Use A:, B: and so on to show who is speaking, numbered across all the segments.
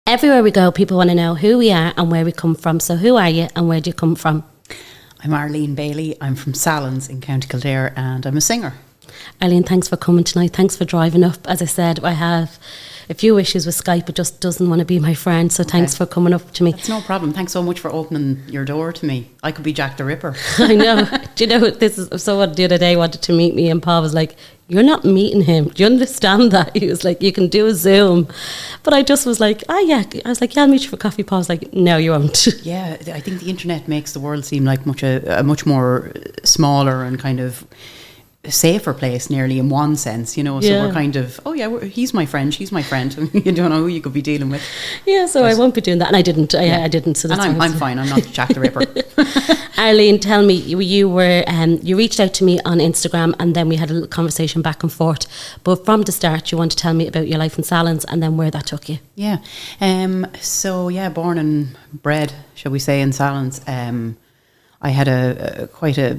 A: Everywhere we go, people want to know who we are and where we come from. So who are you and where do you come from?
B: I'm Arlene Bailey. I'm from Sallins in County Kildare and I'm a singer.
A: Arlene, thanks for coming tonight. Thanks for driving up. As I said, I have a few issues with Skype. It just doesn't want to be my friend. So thanks for coming up to me.
B: That's no problem. Thanks so much for opening your door to me. I could be Jack the Ripper.
A: I know. Do you know, this is someone the other day wanted to meet me and Paul was like, you're not meeting him. Do you understand that? He was like, you can do a Zoom. But I just was like, yeah. I was like, yeah, I'll meet you for coffee. Paul was like, no, you won't.
B: Yeah, I think the internet makes the world seem like a much more smaller and kind of safer place nearly in one sense, you know. So we're kind of, he's my friend, she's my friend. You don't know who you could be dealing with.
A: Yeah, so I won't be doing that. And I didn't. I didn't. So that's
B: and I'm fine. I'm not Jack the Ripper.
A: Arlene, tell me, you were you reached out to me on Instagram and then we had a little conversation back and forth. But from the start, you want to tell me about your life in Sallins and then where that took you.
B: Yeah. Born and bred, shall we say, in Sallins. I had quite a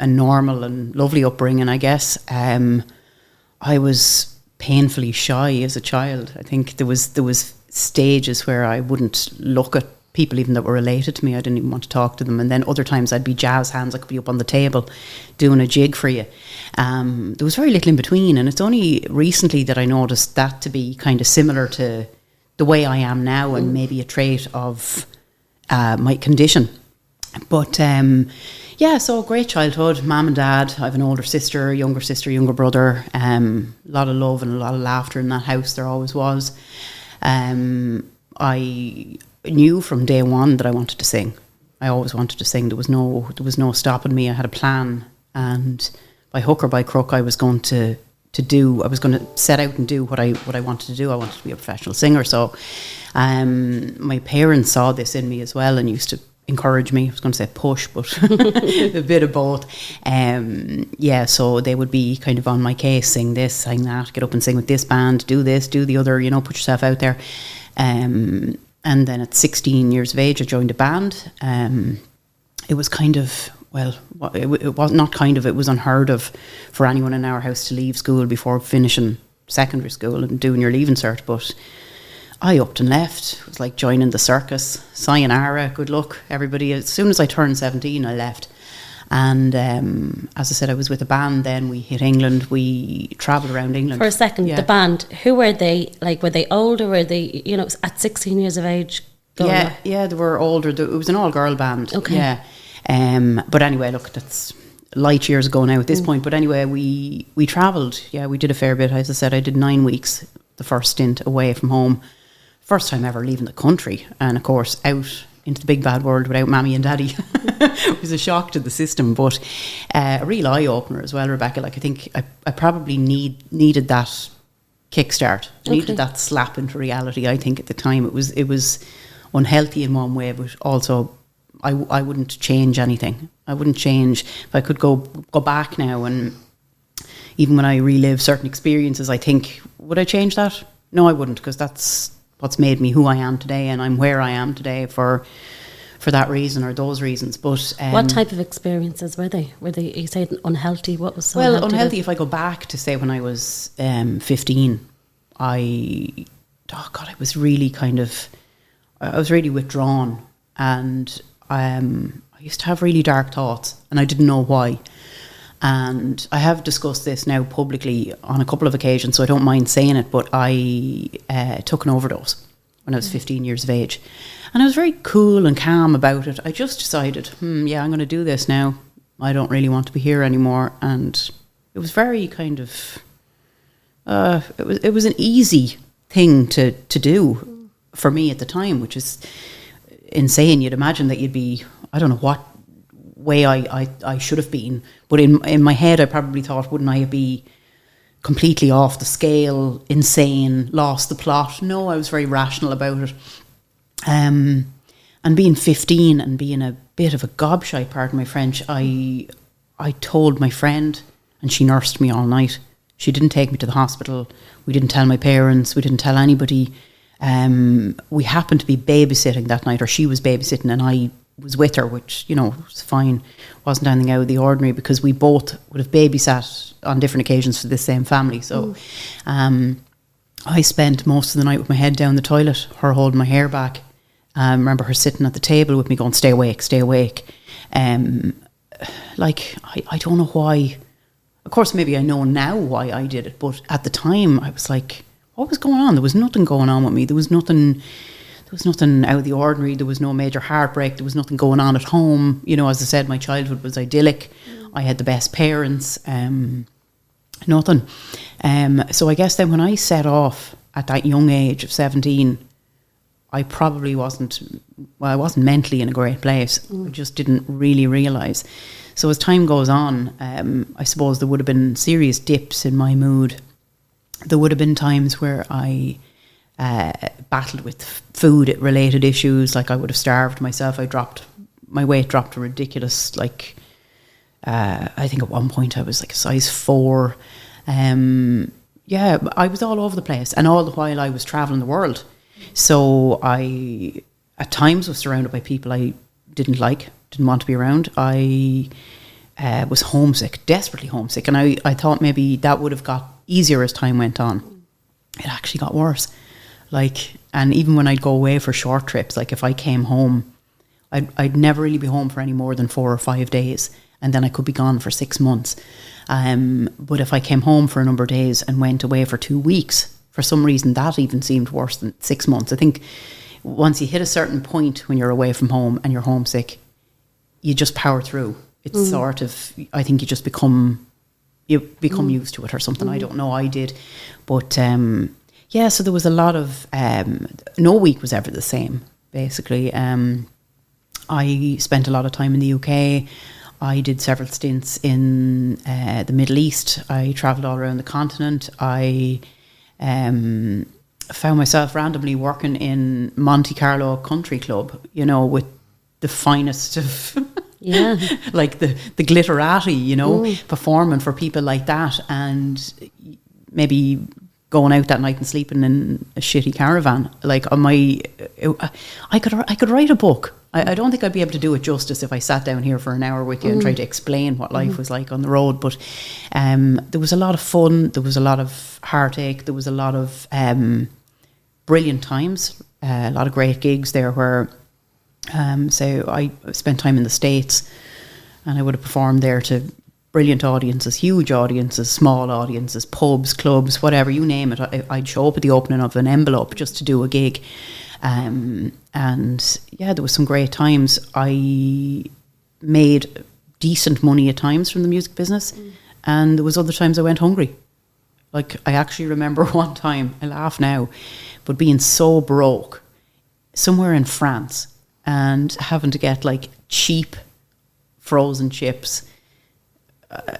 B: normal and lovely upbringing, I guess. I was painfully shy as a child. I think there was stages where I wouldn't look at people even that were related to me. I didn't even want to talk to them. And then other times I'd be jazz hands. I could be up on the table doing a jig for you. There was very little in between. And it's only recently that I noticed that to be kind of similar to the way I am now and maybe a trait of my condition. But so great childhood, mum and dad. I have an older sister, younger brother. A lot of love and a lot of laughter in that house. There always was. I knew from day one that I wanted to sing. I always wanted to sing. There was no stopping me. I had a plan, and by hook or by crook, I was going to set out and do what I wanted to do. I wanted to be a professional singer. So, my parents saw this in me as well and used to encourage me. I was going to say push, but a bit of both. So they would be kind of on my case, sing this, sing that, get up and sing with this band, do this, do the other, put yourself out there. And then at 16 years of age, I joined a band. It was kind of, it was not kind of, it was unheard of for anyone in our house to leave school before finishing secondary school and doing your leaving cert, but I upped and left. It was like joining the circus. Sayonara, good luck, everybody. As soon as I turned 17, I left. And as I said, I was with a band then. We hit England. We travelled around England.
A: For a second, the band, who were they? Like, were they older? Were they, at 16 years of age?
B: Yeah, they were older. It was an all-girl band.
A: Okay.
B: Yeah. But anyway, look, that's light years ago now at this point. But anyway, we travelled. Yeah, we did a fair bit. As I said, I did 9 weeks, the first stint away from home. First time ever leaving the country, and of course out into the big bad world without mammy and daddy. It was a shock to the system, but a real eye opener as well, Rebecca. Like, I think I probably needed that kickstart, needed that slap into reality. I think at the time it was unhealthy in one way, but also I wouldn't change anything. I wouldn't change if I could go back now, and even when I relive certain experiences, I think, would I change that? No, I wouldn't, because that's what's made me who I am today, and I'm where I am today for that reason or those reasons. But
A: what type of experiences were they? Were they, you said, unhealthy? What was so
B: unhealthy? If I go back to say when I was 15, I was really withdrawn, and I used to have really dark thoughts, and I didn't know why. And I have discussed this now publicly on a couple of occasions, so I don't mind saying it, but I took an overdose when I was 15 years of age. And I was very cool and calm about it. I just decided, I'm going to do this now. I don't really want to be here anymore. And it was very kind of, it was an easy thing to do for me at the time, which is insane. You'd imagine that you'd be, I don't know what way I should have been, but in my head I probably thought, wouldn't I be completely off the scale, insane, lost the plot? No, I was very rational about it. And being 15 and being a bit of a gobshite, pardon my French, I told my friend, and she nursed me all night. She didn't take me to the hospital. We didn't tell my parents. We didn't tell anybody. We happened to be babysitting that night, or she was babysitting, and I was with her, which, was fine. Wasn't anything out of the ordinary, because we both would have babysat on different occasions for the same family. So I spent most of the night with my head down the toilet, her holding my hair back. I remember her sitting at the table with me going, stay awake, stay awake. Like, I don't know why. Of course, maybe I know now why I did it, but at the time I was like, what was going on? There was nothing going on with me. There was nothing out of the ordinary. There was no major heartbreak. There was nothing going on at home. You know, as I said, my childhood was idyllic. I had the best parents. Nothing. So I guess then when I set off at that young age of 17, I probably wasn't mentally in a great place. I just didn't really realise. So as time goes on, I suppose there would have been serious dips in my mood. There would have been times where I battled with food-related issues, like I would have starved myself. My weight dropped to ridiculous, like, I think at one point I was like a size 4. Yeah, I was all over the place, and all the while I was travelling the world. So I, at times, was surrounded by people I didn't want to be around. I was homesick, desperately homesick, and I thought maybe that would have got easier as time went on. It actually got worse. Like, and even when I'd go away for short trips, like if I came home, I'd never really be home for any more than 4 or 5 days, and then I could be gone for 6 months. But if I came home for a number of days and went away for 2 weeks, for some reason that even seemed worse than 6 months. I think once you hit a certain point when you're away from home and you're homesick, you just power through. It's sort of, I think you become used to it or something. I don't know, I did. But yeah, so there was a lot of, no week was ever the same, basically. I spent a lot of time in the UK. I did several stints in the Middle East. I travelled all around the continent. I found myself randomly working in Monte Carlo Country Club, you know, with the finest of, like the glitterati, you know, performing for people like that, and maybe going out that night and sleeping in a shitty caravan. Like I could write a book. I don't think I'd be able to do it justice if I sat down here for an hour with you and tried to explain what life was like on the road. But there was a lot of fun. There was a lot of heartache. There was a lot of brilliant times. A lot of great gigs there where, so I spent time in the States, and I would have performed there to brilliant audiences, huge audiences, small audiences, pubs, clubs, whatever, you name it. I'd show up at the opening of an envelope just to do a gig. And yeah, there was some great times. I made decent money at times from the music business, and there was other times I went hungry. Like, I actually remember one time, I laugh now, but being so broke somewhere in France and having to get like cheap frozen chips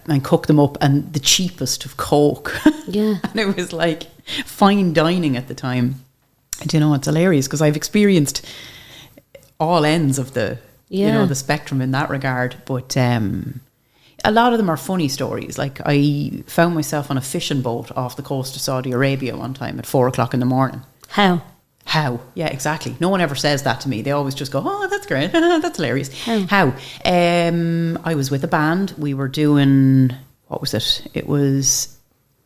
B: and cook them up, and the cheapest of Coke. Yeah. And it was like fine dining at the time. Do you know, it's hilarious because I've experienced all ends of the, you know, the spectrum in that regard. But a lot of them are funny stories. Like, I found myself on a fishing boat off the coast of Saudi Arabia one time at 4 o'clock in the morning. How? Yeah, exactly. No one ever says that to me. They always just go, oh, that's great. That's hilarious. How? I was with a band. We were doing, what was it? It was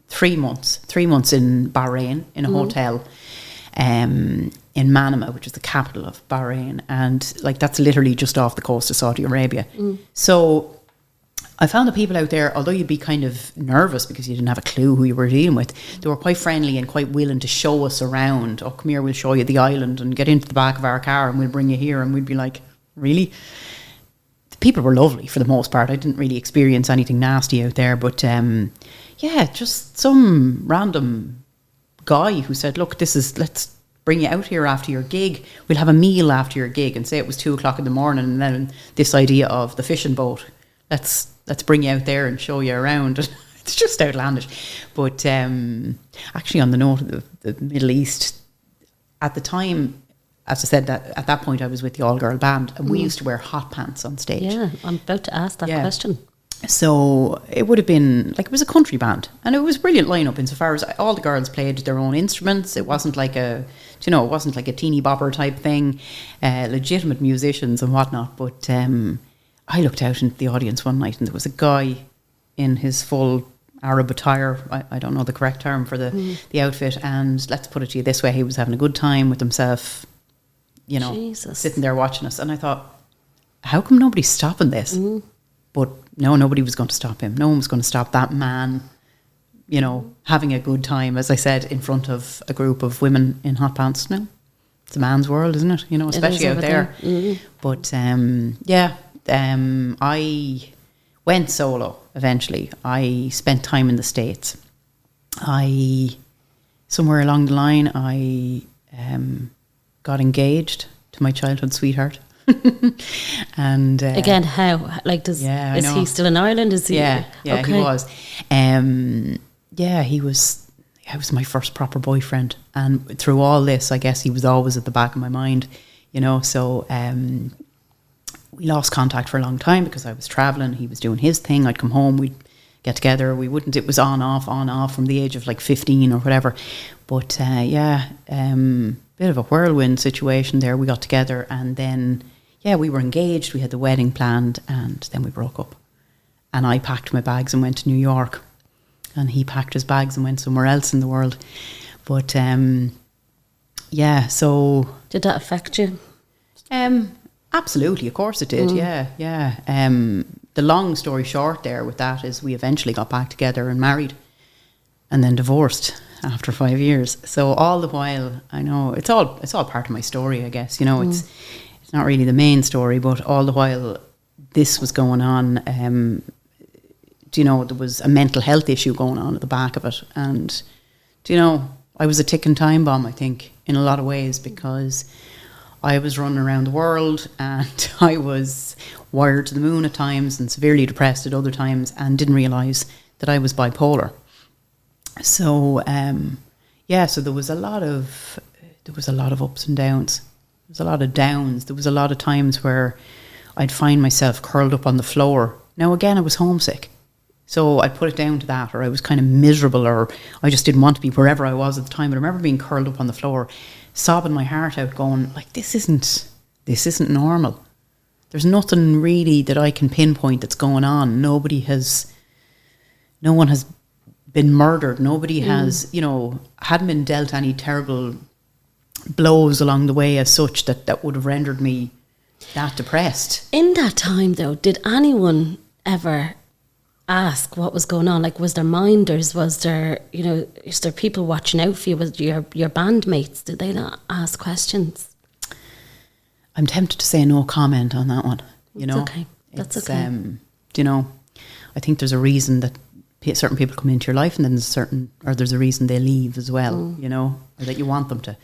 B: 3 months. 3 months in Bahrain in a hotel. In Manama, which is the capital of Bahrain, and like that's literally just off the coast of Saudi Arabia. So I found the people out there, although you'd be kind of nervous because you didn't have a clue who you were dealing with, they were quite friendly and quite willing to show us around. Oh, come here, we'll show you the island, and get into the back of our car and we'll bring you here. And we'd be like, really? The people were lovely for the most part. I didn't really experience anything nasty out there, but yeah, just some random guy who said, look, let's bring you out here after your gig. We'll have a meal after your gig, and say it was 2 o'clock in the morning, and then this idea of the fishing boat. Let's bring you out there and show you around. It's just outlandish. But actually, on the note of the Middle East, at the time, as I said, that at that point I was with the all-girl band, and we used to wear hot pants on stage. Yeah, I'm about to ask that question. So it would have been like, it was a country band, and it was a brilliant lineup insofar as all the girls played their own instruments. It wasn't like it wasn't like a teeny bopper type thing, legitimate musicians and whatnot. But I looked out into the audience one night, and there was a guy in his full Arab attire. I don't know the correct term for the outfit. And let's put it to you this way, he was having a good time with himself, you know,
A: Jesus.
B: sitting there watching us. And I thought, how come nobody's stopping this? But no, nobody was going to stop him. No one was going to stop that man, you know, having a good time, as I said, in front of a group of women in hot pants. No, it's a man's world, isn't it? You know, especially out there. But I went solo eventually. I spent time in the States. Somewhere along the line, I got engaged to my childhood sweetheart. And
A: again, how? Like, is he still in Ireland? Is he?
B: Yeah, okay. He was. He was my first proper boyfriend, and through all this, I guess he was always at the back of my mind, you know. So we lost contact for a long time because I was traveling. He was doing his thing. I'd come home. We'd get together. We wouldn't. It was on off from the age of like 15 or whatever. But bit of a whirlwind situation there. We got together, and then we were engaged. We had the wedding planned, and then we broke up. And I packed my bags and went to New York, and he packed his bags and went somewhere else in the world. But so
A: did that affect you?
B: Absolutely, of course it did. Yeah. The long story short there with that is we eventually got back together and married, and then divorced after 5 years. So all the while, I know it's all part of my story, I guess. You know, it's not really the main story, but all the while this was going on, you know, there was a mental health issue going on at the back of it. And, you know, I was a ticking time bomb, I think, in a lot of ways, because I was running around the world and I was wired to the moon at times and severely depressed at other times, and didn't realise that I was bipolar. So, so there was a lot of ups and downs. There was a lot of downs. There was a lot of times where I'd find myself curled up on the floor. Now, again, I was homesick. So I'd put it down to that, or I was kind of miserable, or I just didn't want to be wherever I was at the time. But I remember being curled up on the floor, sobbing my heart out, going, like, this isn't normal. There's nothing really that I can pinpoint that's going on. No one has been murdered. Nobody has, you know, hadn't been dealt any terrible blows along the way as such that would have rendered me that depressed.
A: In that time, though, did anyone ever ask what was going on? Like, was there minders? Was there, you know, is there people watching out for you? Was your bandmates? Did they not ask questions?
B: I'm tempted to say no comment on that one. You know,
A: okay. That's okay.
B: You know, I think there's a reason that certain people come into your life, and then there's a reason they leave as well, you know, or that you want them to.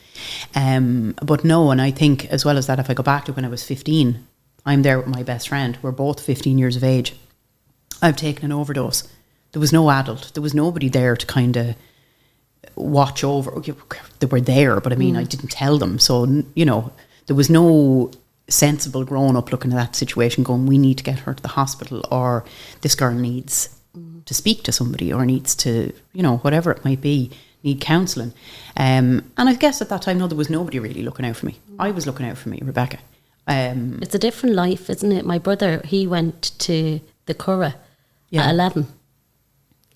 B: But no, and I think as well as that, if I go back to when I was 15, I'm there with my best friend. We're both 15 years of age. I've taken an overdose. There was no adult. There was nobody there to kind of watch over. They were there, but I mean, I didn't tell them. So, you know, there was no sensible grown-up looking at that situation going, we need to get her to the hospital, or this girl needs to speak to somebody, or needs to, you know, whatever it might be, need counselling. And I guess at that time, no, there was nobody really looking out for me. I was looking out for me, Rebecca.
A: It's a different life, isn't it? My brother, he went to the Curragh at 11.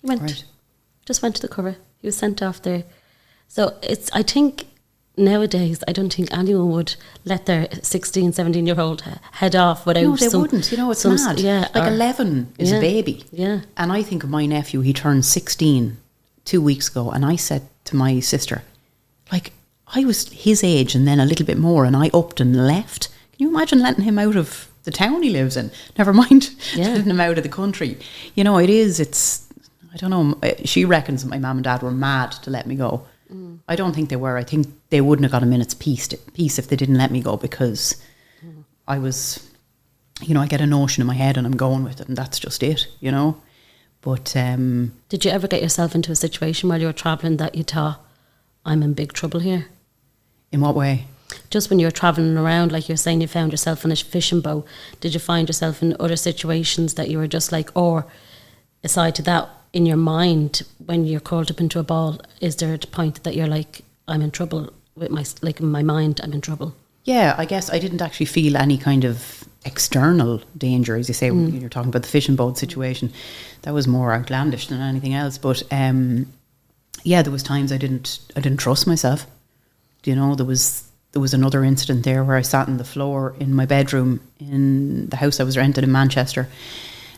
A: He just went to the Curragh. He was sent off there. So I think nowadays, I don't think anyone would let their 16, 17-year-old head off without.
B: No, they wouldn't. You know, it's mad.
A: Yeah,
B: like 11 is a baby.
A: Yeah.
B: And I think of my nephew, he turned 16 2 weeks ago, and I said to my sister, like, I was his age and then a little bit more, and I upped and left. Can you imagine letting him out of the town he lives in? Never mind letting him out of the country. You know, it's, I don't know, she reckons that my mum and dad were mad to let me go. I don't think they were. I think they wouldn't have got a minute's peace if they didn't let me go, because I was, you know, I get a notion in my head and I'm going with it, and that's just it, you know. But
A: did you ever get yourself into a situation while you were travelling that you thought, I'm in big trouble here?
B: In what way?
A: Just when you were travelling around, like you're saying, you found yourself in a fishing boat. Did you find yourself in other situations that you were just like, or aside to that, in your mind, when you're curled up into a ball, is there a point that you're like, I'm in trouble with in my mind, I'm in trouble?
B: yeah, I guess I didn't actually feel any kind of external danger, as you say, when you're talking about the fishing boat situation. That was more outlandish than anything else. But yeah, there was times I didn't trust myself. You know, there was another incident there where I sat on the floor in my bedroom in the house I was rented in Manchester.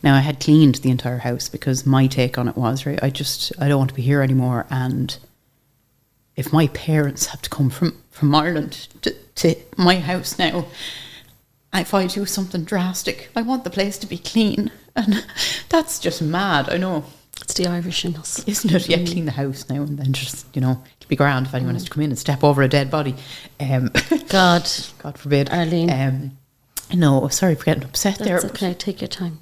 B: Now, I had cleaned the entire house because my take on it was, right, I don't want to be here anymore. And if my parents have to come from Ireland to my house now, if I do something drastic, I want the place to be clean. And that's just mad, I know.
A: It's the Irish in us.
B: Isn't it? Yeah, clean the house now and then, just, you know, it'll be grand if anyone has to come in and step over a dead body.
A: God
B: forbid.
A: Arlene.
B: No, sorry for getting upset there.
A: That's okay, take your time.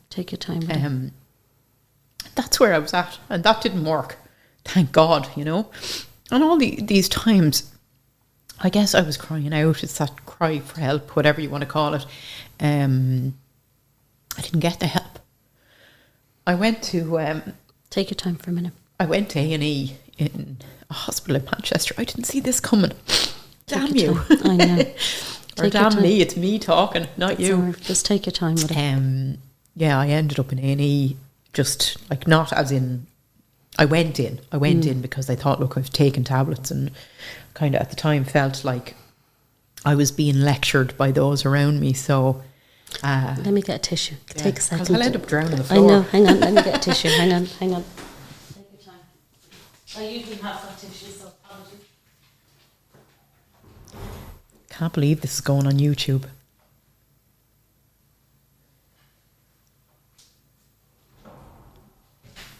B: That's where I was at, and that didn't work. Thank God, you know. And all these times, I guess I was crying out. It's that cry for help, whatever you want to call it. I didn't get the help. I went to...
A: take your time for a minute.
B: I went to A&E in a hospital in Manchester. I didn't see this coming. Damn you.
A: I know.
B: Or damn me, it's me talking, not you.
A: Right. Just take your time with it.
B: Yeah, I ended up in A&E, just like, not as in... I went in because I thought, look, I've taken tablets, and kind of at the time felt like I was being lectured by those around me. So
A: let me get a tissue. Take a second.
B: Because I'll end up drowning the floor.
A: I know. Hang on. Let me get a tissue. Hang on. Take your time. I usually have that tissue, so apologies.
B: Can't believe this is going on YouTube.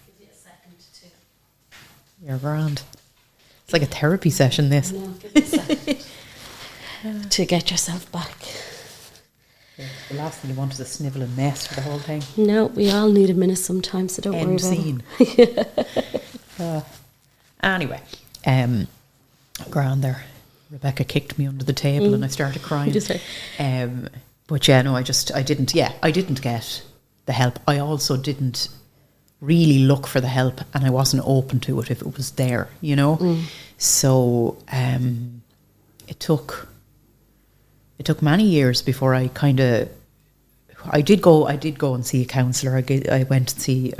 A: Give you a second to...
B: You're grand. It's like a therapy session, this.
A: No, give me a second to get yourself back.
B: Yeah, the last thing you want is a snivelling mess for the whole thing.
A: No, we all need a minute sometimes, so don't worry about
B: it. Anyway, grand there. Rebecca kicked me under the table and I started crying. But yeah, no, I didn't get the help. I also didn't really look for the help, and I wasn't open to it if it was there, you know. So it took many years before I did go and see a counsellor. I went to see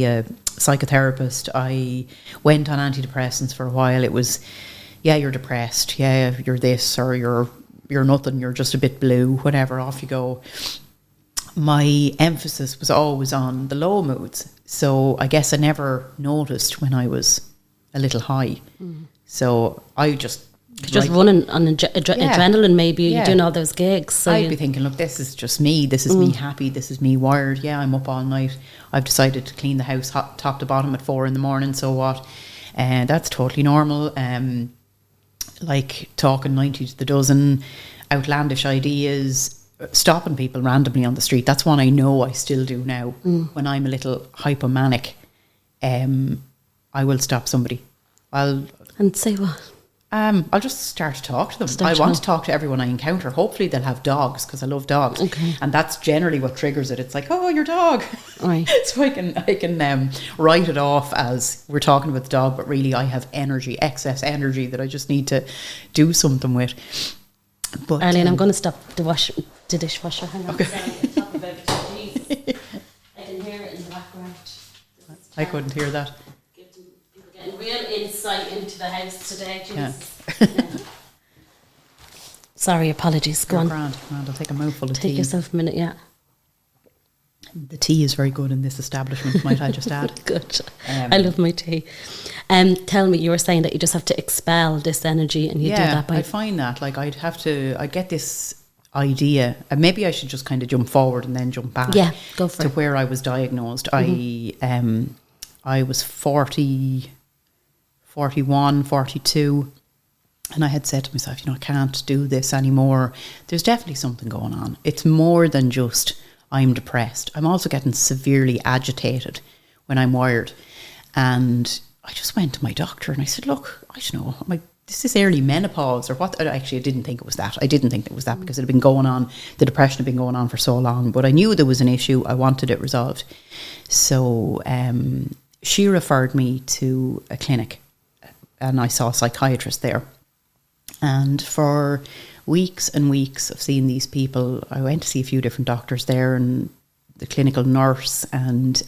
B: a psychotherapist. I went on antidepressants for a while. It was, yeah, you're depressed, yeah, you're this, or you're nothing, you're just a bit blue, whatever, off you go. My emphasis was always on the low moods, so I guess I never noticed when I was a little high. So I just
A: running on adrenaline, maybe. You're doing all those gigs, so
B: I'd be thinking, look, this is just me, this is me happy, this is me wired. Yeah, I'm up all night, I've decided to clean the house top to bottom at 4 a.m, so what? And that's totally normal. Like talking 90 to the dozen, outlandish ideas, stopping people randomly on the street. That's one I know I still do now. When I'm a little hypomanic, I will stop somebody.
A: And say what?
B: I'll just start to talk to them. I want to talk to everyone I encounter. Hopefully they'll have dogs, because I love dogs.
A: Okay.
B: And that's generally what triggers it. It's like, oh, your dog.
A: Right.
B: So I can write it off as we're talking about the dog, but really I have excess energy that I just need to do something with. But
A: Arlene, I'm going to stop the dishwasher. Hang on.
B: Okay.
A: Talk about it. Jeez. I can hear it in the background.
B: I couldn't hear that.
A: People getting real insight into the house today.
B: Yeah.
A: Sorry, apologies. Go on.
B: Grand. I'll take a mouthful of tea.
A: Take yourself a minute, yeah.
B: The tea is very good in this establishment, might I just add.
A: Good. I love my tea. Tell me, you were saying that you just have to expel this energy, and you do that by...
B: I find that, like, I'd get this idea, and maybe I should just kind of jump forward and then jump back.
A: Yeah, go for
B: to
A: it.
B: where I was diagnosed. I was 40, 41, 42, and I had said to myself, I can't do this anymore. There's definitely something going on. It's more than just I'm depressed. I'm also getting severely agitated when I'm wired. And I just went to my doctor and I said, look, I don't know, is this early menopause or what? Actually, I didn't think it was that. I didn't think it was that because it had been going on, the depression had been going on for so long. But I knew there was an issue. I wanted it resolved. So she referred me to a clinic and I saw a psychiatrist there. And for weeks and weeks of seeing these people. I went to see a few different doctors there and the clinical nurse, and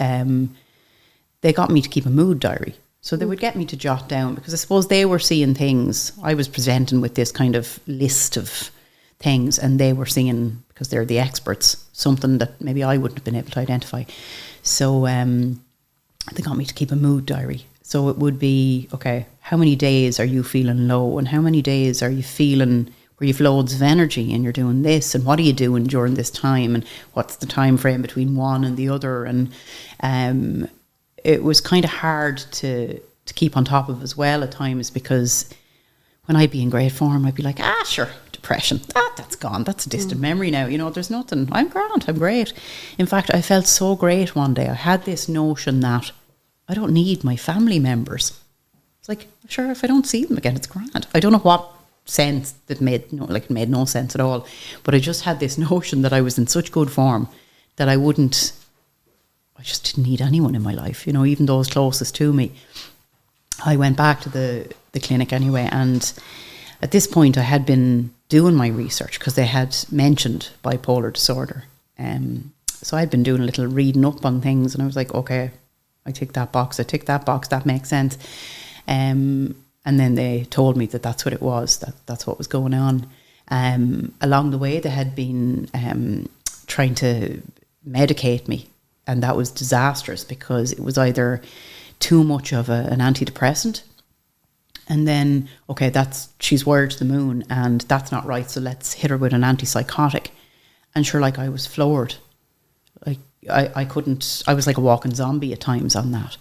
B: they got me to keep a mood diary. So they would get me to jot down, because I suppose they were seeing things. I was presenting with this kind of list of things, and they were seeing, because they're the experts, something that maybe I wouldn't have been able to identify. So they got me to keep a mood diary. So it would be, okay, how many days are you feeling low, and how many days are you feeling where you've loads of energy and you're doing this, and what are you doing during this time, and what's the time frame between one and the other. And it was kind of hard to keep on top of as well at times, because when I'd be in great form, I'd be like, sure, depression, that's gone, that's a distant memory now, there's nothing, I'm grand, I'm great. In fact, I felt so great one day. I had this notion that I don't need my family members. It's like, sure, if I don't see them again, it's grand. I don't know what sense that made no sense at all, but I just had this notion that I was in such good form that I just didn't need anyone in my life, even those closest to me. I went back to the clinic anyway, and at this point I had been doing my research, because they had mentioned bipolar disorder. So I'd been doing a little reading up on things, and I was like, okay, I tick that box, that makes sense. And then they told me that that's what it was, that's what was going on. Along the way, they had been trying to medicate me, and that was disastrous, because it was either too much of an antidepressant, and then, okay, she's wired to the moon, and that's not right, so let's hit her with an antipsychotic. And sure, like, I was floored. Like, I couldn't, I was like a walking zombie at times on that.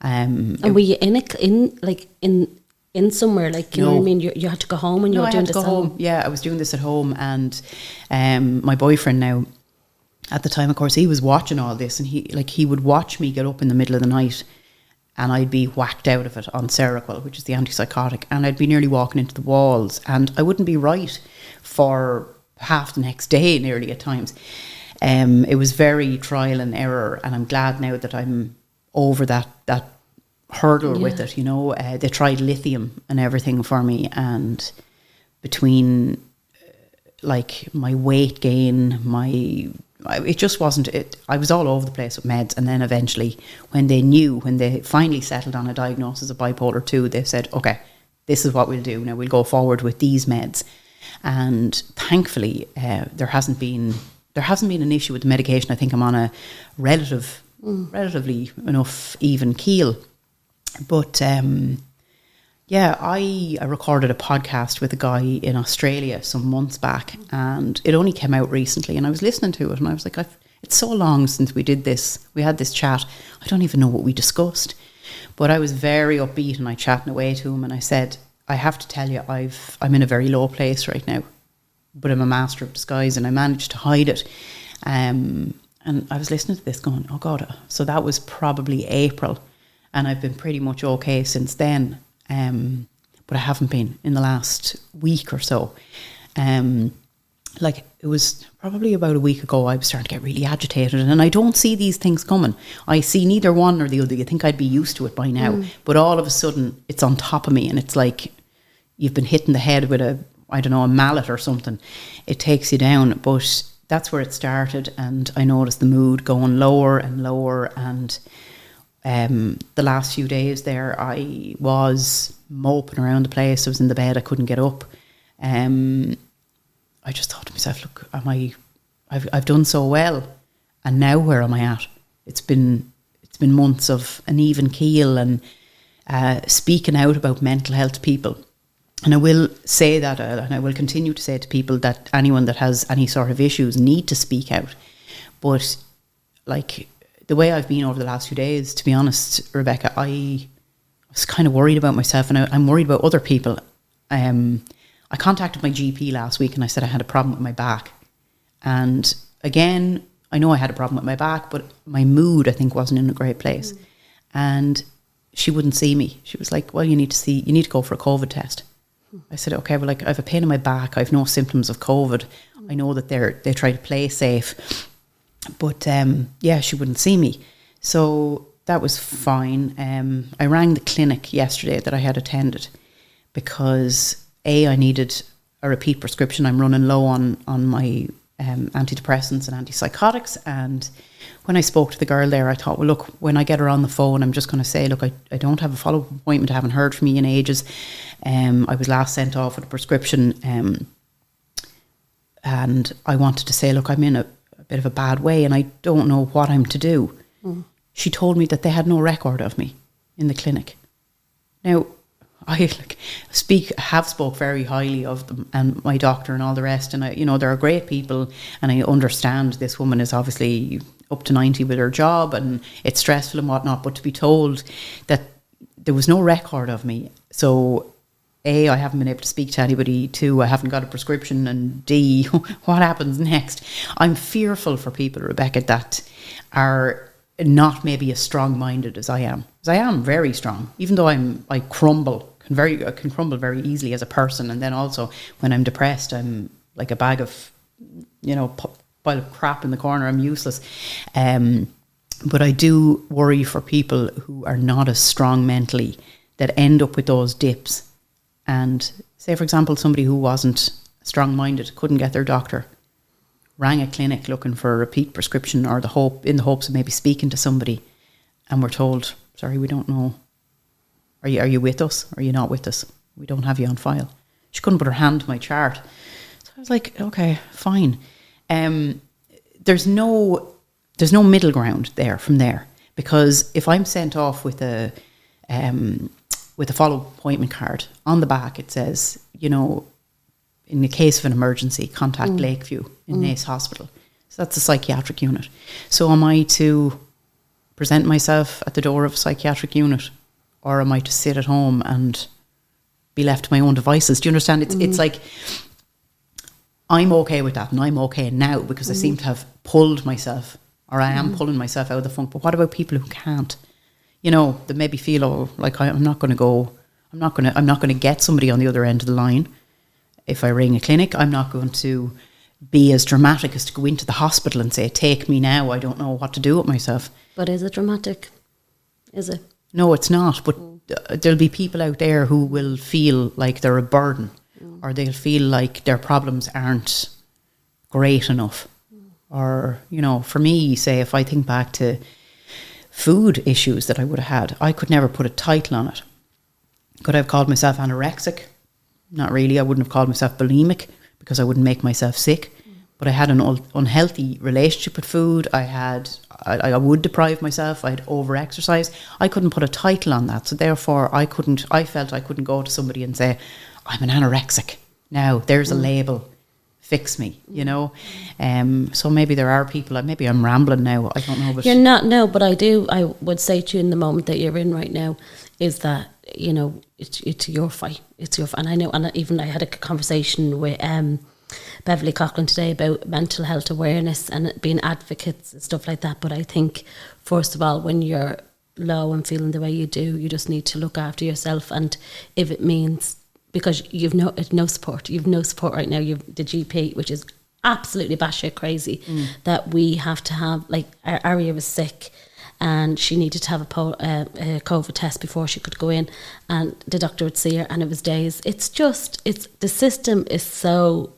A: And were you in somewhere, like, you know what I mean? You had to go home, and you were doing this at home?
B: Yeah, I was doing this at home, and my boyfriend now, at the time, of course, he was watching all this, and he would watch me get up in the middle of the night, and I'd be whacked out of it on Seroquel, which is the antipsychotic, and I'd be nearly walking into the walls, and I wouldn't be right for half the next day nearly at times. It was very trial and error, and I'm glad now that I'm over that hurdle with it. They tried lithium and everything for me, and between like my weight gain, it just wasn't it. I was all over the place with meds, and then eventually when they finally settled on a diagnosis of bipolar 2, they said, okay, this is what we'll do now, we'll go forward with these meds. And thankfully there hasn't been an issue with the medication. I think I'm on a relatively enough even keel. But I recorded a podcast with a guy in Australia some months back, and it only came out recently, and I was listening to it, and I was like, it's so long since we did this. We had this chat. I don't even know what we discussed. But I was very upbeat, and I chatting away to him, and I said, I have to tell you, I'm in a very low place right now, but I'm a master of disguise, and I managed to hide it. And I was listening to this going, oh God. So that was probably April, and I've been pretty much okay since then. But I haven't been in the last week or so. It was probably about a week ago, I was starting to get really agitated, and I don't see these things coming. I see neither one or the other. You think I'd be used to it by now, but all of a sudden it's on top of me, and it's like you've been hitting the head with a mallet or something. It takes you down. But that's where it started, and I noticed the mood going lower and lower, and the last few days there, I was moping around the place. I was in the bed, I couldn't get up. I just thought to myself, look, I've done so well, and now where am I at? It's been months of an even keel, and speaking out about mental health to people. And I will say that, and I will continue to say to people that anyone that has any sort of issues need to speak out. But like the way I've been over the last few days, to be honest, Rebecca, I was kind of worried about myself, and I'm worried about other people. I contacted my GP last week, and I said I had a problem with my back. And again, I know I had a problem with my back, but my mood, I think, wasn't in a great place. And she wouldn't see me. She was like, well, you need to go for a COVID test. I said, okay, well, like, I have a pain in my back. I have no symptoms of COVID. I know that they try to play safe. But she wouldn't see me. So that was fine. I rang the clinic yesterday that I had attended, because I needed a repeat prescription. I'm running low on my antidepressants and antipsychotics. And when I spoke to the girl there, I thought, well, look, when I get her on the phone, I'm just going to say, look, I don't have a follow-up appointment. I haven't heard from you in ages. I was last sent off with a prescription. And I wanted to say, look, I'm in a bit of a bad way and I don't know what I'm to do. She told me that they had no record of me in the clinic. Now, I have spoke very highly of them and my doctor and all the rest. And they're great people. And I understand this woman is obviously up to 90 with her job and it's stressful and whatnot. But to be told that there was no record of me. So A, I haven't been able to speak to anybody. 2, I haven't got a prescription. And D, what happens next? I'm fearful for people, Rebecca, that are not maybe as strong-minded as I am. Because I am very strong, even though I crumble. I can crumble very easily as a person, and then also when I'm depressed, I'm like a bag of, pile of crap in the corner. I'm useless. But I do worry for people who are not as strong mentally that end up with those dips. And say, for example, somebody who wasn't strong-minded, couldn't get their doctor, rang a clinic looking for a repeat prescription or in the hopes of maybe speaking to somebody, and we're told, sorry, we don't know. Are you with us? Or are you not with us? We don't have you on file. She couldn't put her hand to my chart. So I was like, okay, fine. There's no middle ground from there. Because if I'm sent off with a follow-up appointment card, on the back it says, in the case of an emergency, contact Lakeview in Naas Hospital. So that's a psychiatric unit. So am I to present myself at the door of a psychiatric unit? Or am I to sit at home and be left to my own devices? Do you understand? It's like, I'm okay with that, and I'm okay now because I seem to have pulled myself, or I am pulling myself out of the funk. But what about people who can't? They maybe feel, like I'm not going to get somebody on the other end of the line. If I ring a clinic, I'm not going to be as dramatic as to go into the hospital and say, take me now, I don't know what to do with myself.
A: But is it dramatic? Is it?
B: No, it's not. But there'll be people out there who will feel like they're a burden, or they'll feel like their problems aren't great enough. Or, for me, say, if I think back to food issues that I would have had, I could never put a title on it. Could I have called myself anorexic? Not really. I wouldn't have called myself bulimic because I wouldn't make myself sick. But I had an unhealthy relationship with food. I would deprive myself. I'd over-exercise. I couldn't put a title on that. So therefore, I felt I couldn't go to somebody and say, I'm an anorexic. Now, there's a label. Fix me, So maybe there are people, maybe I'm rambling now. I don't know. But
A: you're not, no, but I would say to you in the moment that you're in right now is that, it's your fight. It's your fight. And I know, and even I had a conversation with Beverly Coughlin today about mental health awareness and being advocates and stuff like that. But I think, first of all, when you're low and feeling the way you do, you just need to look after yourself. And if it means, because you've no support right now, you've the GP, which is absolutely batshit crazy, that we have to have, like, Aria was sick and she needed to have a COVID test before she could go in, and the doctor would see her and it was days. The system is so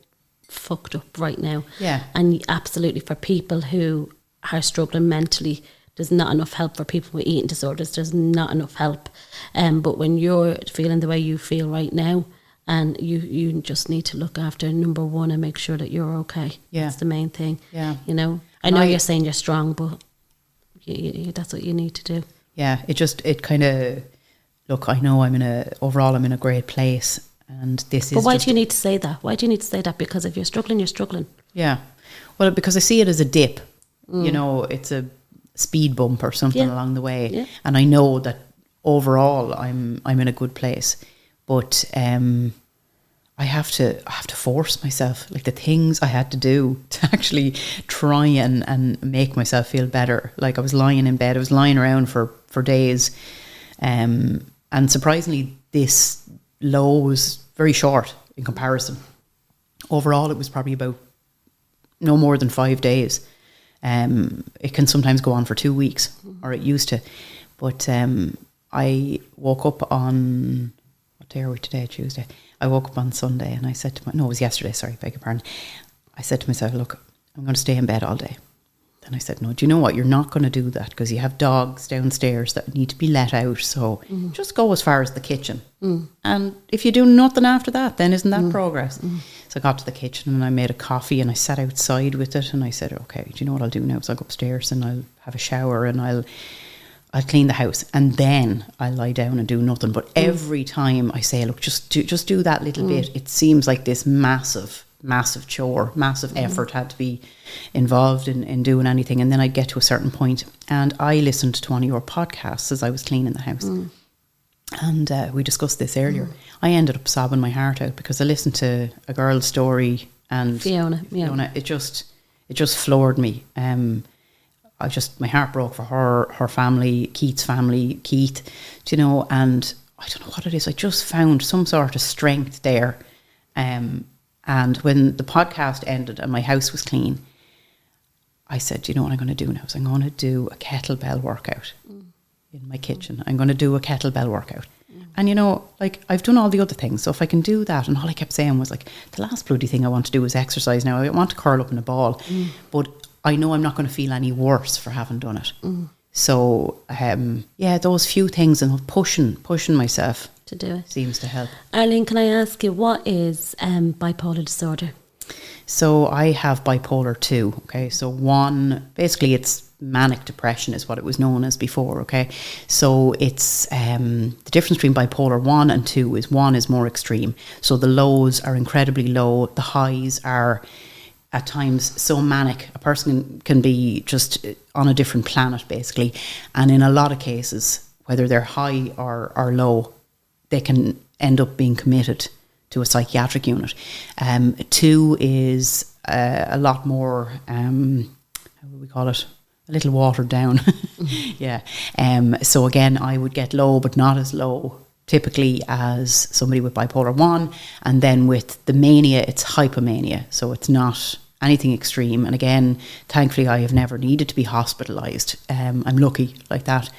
A: fucked up right now.
B: Yeah.
A: And absolutely, for people who are struggling mentally, there's not enough help. For people with eating disorders, there's not enough help. But when you're feeling the way you feel right now, and you just need to look after number one and make sure that you're okay. Yeah. That's the main thing. Yeah. I know you're saying you're strong, but that's what you need to do.
B: Yeah. It kind of, look, I know I'm in a great place. And this
A: But why do you need to say that? Why do you need to say that? Because if you're struggling, you're struggling.
B: Yeah. Well, because I see it as a dip. It's a speed bump or something along the way. Yeah. And I know that overall I'm in a good place. But I have to force myself, like the things I had to do to actually try and make myself feel better. Like I was lying in bed, I was lying around for days. And surprisingly, this low was very short in comparison. Overall, it was probably about no more than 5 days. It can sometimes go on for 2 weeks, or it used to. But I woke up on, what day are we today? Tuesday. I woke up on Sunday and I said it was yesterday, sorry, beg your pardon. I said to myself, look, I'm going to stay in bed all day. Then I said, no, do you know what? You're not going to do that because you have dogs downstairs that need to be let out. So just go as far as the kitchen. And if you do nothing after that, then isn't that progress? So I got to the kitchen and I made a coffee and I sat outside with it and I said, okay, do you know what I'll do now? So I'll go upstairs and I'll have a shower and I'll clean the house and then I'll lie down and do nothing. But every time I say, look, just do that little bit, it seems like this massive chore, massive effort had to be involved in doing anything. And then I'd get to a certain point and I listened to one of your podcasts as I was cleaning the house. And we discussed this earlier. I ended up sobbing my heart out because I listened to a girl's story and
A: Fiona,
B: it just floored me. My heart broke for her family, Keith's family, Keith, you know, and I don't know what it is. I just found some sort of strength there. And when the podcast ended and my house was clean, I said, do you know what I'm going to do now? So I'm going to do a kettlebell workout in my kitchen. I'm going to do a kettlebell workout. And, you know, like I've done all the other things. So if I can do that, and all I kept saying was like, the last bloody thing I want to do is exercise now. I want to curl up in a ball. But I know I'm not going to feel any worse for having done it. So, those few things and pushing myself
A: to do it
B: seems to help.
A: Arlene, can I ask you, what is bipolar disorder?
B: So I have bipolar 2, okay? So one, basically it's manic depression is what it was known as before, okay? So it's, the difference between bipolar 1 and 2 is 1 is more extreme. So the lows are incredibly low, the highs are at times so manic, a person can be just on a different planet basically. And in a lot of cases, whether they're high or low, they can end up being committed to a psychiatric unit. 2 is a lot more, how would we call it? A little watered down. Yeah. So again, I would get low, but not as low typically as somebody with bipolar 1. And then with the mania, it's hypomania. So it's not anything extreme. And again, thankfully, I have never needed to be hospitalised. I'm lucky like that.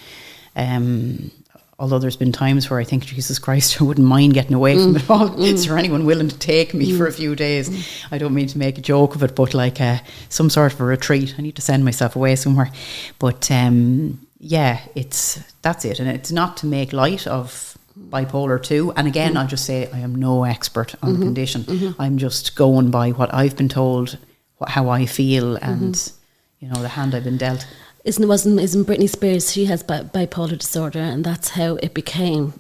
B: Although there's been times where I think, Jesus Christ, I wouldn't mind getting away from it all. Is there anyone willing to take me for a few days? I don't mean to make a joke of it, but like some sort of a retreat. I need to send myself away somewhere. But that's it. And it's not to make light of bipolar 2. And again, I'll just say I am no expert on the condition. I'm just going by what I've been told, how I feel, and you know, the hand I've been dealt.
A: Isn't Britney Spears, she has bipolar disorder, and that's how it became,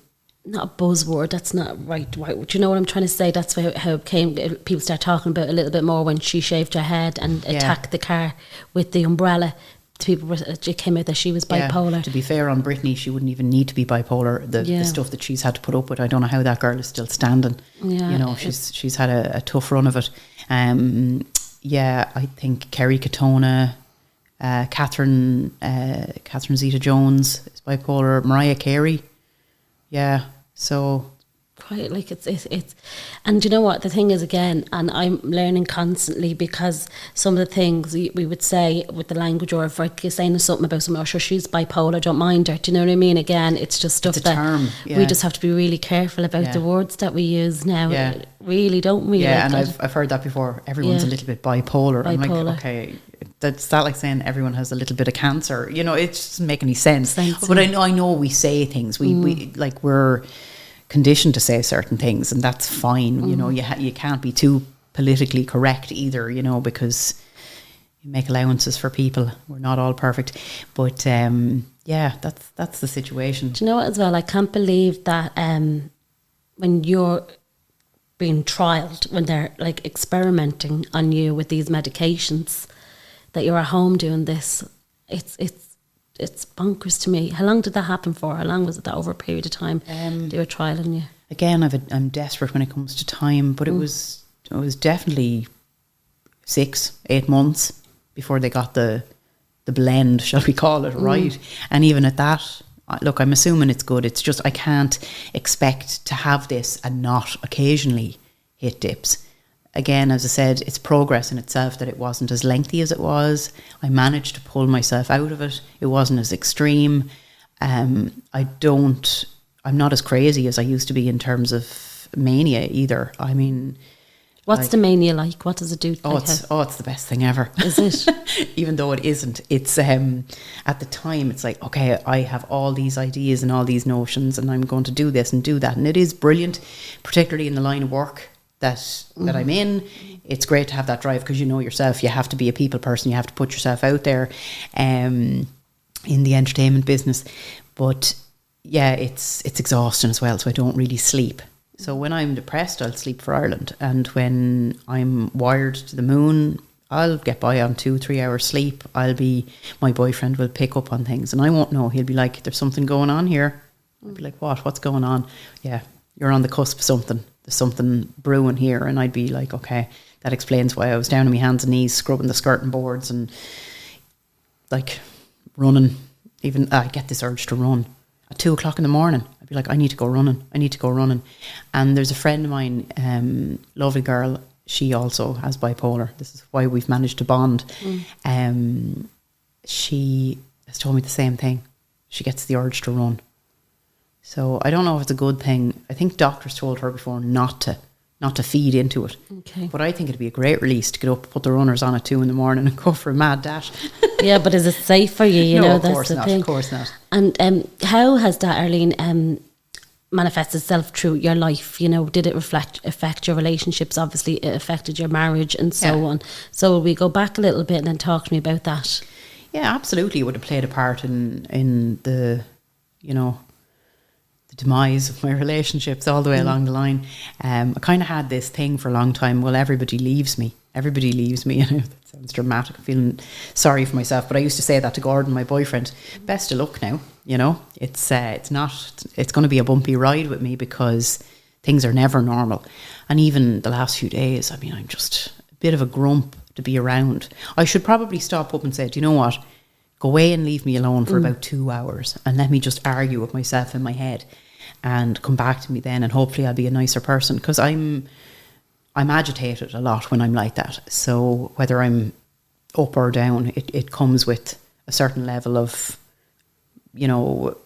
A: not a buzzword, that's not right. Do you know what I'm trying to say? That's how it came, people start talking about it a little bit more when she shaved her head and attacked the car with the umbrella. It came out that she was bipolar.
B: Yeah, to be fair on Britney, she wouldn't even need to be bipolar. The stuff that she's had to put up with, I don't know how that girl is still standing. Yeah, you know, she's had a tough run of it. I think Kerry Katona, Catherine Zeta-Jones is bipolar. Mariah Carey, so
A: quite like it's and you know what the thing is, again, and I'm learning constantly, because some of the things we would say with the language, or if I'm saying something about someone, oh sure, she's bipolar, don't mind her, do you know what I mean? Again, it's just stuff that we just have to be really careful about the words that we use now, really, don't we?
B: And I've heard that before, everyone's a little bit bipolar. I'm like, okay, that's that like saying everyone has a little bit of cancer, you know, it doesn't make any sense. But I know we say things, we're conditioned to say certain things, and that's fine. You know, you can't be too politically correct either, you know, because you make allowances for people. We're not all perfect, but that's the situation.
A: Do you know what, as well, I can't believe that when you're being trialed, when they're like experimenting on you with these medications, that you're at home doing this. It's bonkers to me. How long did that happen for? How long was it? That over a period of time they were trialing you? Again,
B: I'm desperate when it comes to time, but it was definitely 6-8 months before they got the blend, shall we call it, right? And even at that, look, I'm assuming it's good. It's just I can't expect to have this and not occasionally hit dips. Again, as I said, it's progress in itself that it wasn't as lengthy as it was. I managed to pull myself out of it. It wasn't as extreme. I'm not as crazy as I used to be in terms of of mania either. I mean,
A: what's the mania like? What does it do?
B: It's the best thing ever.
A: Is it?
B: Even though it isn't. It's at the time it's like, okay, I have all these ideas and all these notions, and I'm going to do this and do that, and it is brilliant, particularly in the line of work that I'm in. It's great to have that drive, because you know yourself, you have to be a people person, you have to put yourself out there in the entertainment business. But yeah, it's exhausting as well, so I don't really sleep. So when I'm depressed, I'll sleep for Ireland, and when I'm wired to the moon, I'll get by on 2-3 hours sleep. My boyfriend will pick up on things, and I won't know. He'll be like, there's something going on here. I'll be like, what's going on? Yeah, you're on the cusp of something. There's something brewing here. And I'd be like, okay, that explains why I was down on my hands and knees scrubbing the skirting boards and like running. Even I get this urge to run at 2:00 in the morning. I'd be like, I need to go running. And there's a friend of mine, lovely girl. She also has bipolar. This is why we've managed to bond. She has told me the same thing. She gets the urge to run. So I don't know if it's a good thing. I think doctors told her before not to feed into it.
A: Okay.
B: But I think it'd be a great release to get up, put the runners on at 2 a.m. and go for a mad dash.
A: Yeah, but is it safe for you? You
B: No,
A: know,
B: of
A: that's
B: course
A: the
B: not.
A: thing.
B: Of course not.
A: And how has that, Arlene, manifested itself through your life? You know, did it affect your relationships? Obviously, it affected your marriage and so on. So will we go back a little bit and then talk to me about that?
B: Yeah, absolutely. It would have played a part in the, you know, the demise of my relationships all the way along the line. I kind of had this thing for a long time. Well, everybody leaves me. Everybody leaves me. And that sounds dramatic. I'm feeling sorry for myself. But I used to say that to Gordon, my boyfriend. Best of luck now. You know, it's going to be a bumpy ride with me, because things are never normal. And even the last few days, I mean, I'm just a bit of a grump to be around. I should probably stop up and say, do you know what? Go away and leave me alone for about 2 hours and let me just argue with myself in my head, and come back to me then, and hopefully I'll be a nicer person, because I'm agitated a lot when I'm like that. So whether I'm up or down, it comes with a certain level of, you know,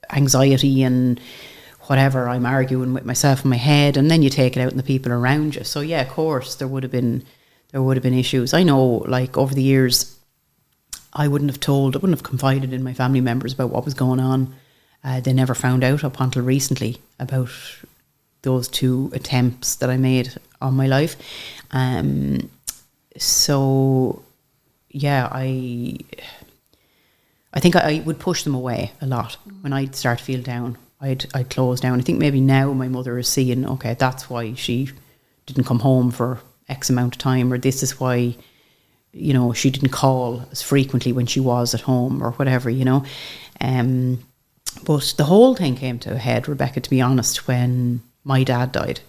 B: anxiety and whatever. I'm arguing with myself in my head, and then you take it out on the people around you. So yeah, of course there would have been issues. I know, like, over the years, I wouldn't have confided in my family members about what was going on. They never found out up until recently about those 2 attempts that I made on my life. So yeah, I think I would push them away a lot. When I'd start to feel down, I'd close down. I think maybe now my mother is seeing, okay, that's why she didn't come home for X amount of time, or this is why, you know, she didn't call as frequently when she was at home, or whatever, you know. But the whole thing came to a head, Rebecca, to be honest, when my dad died.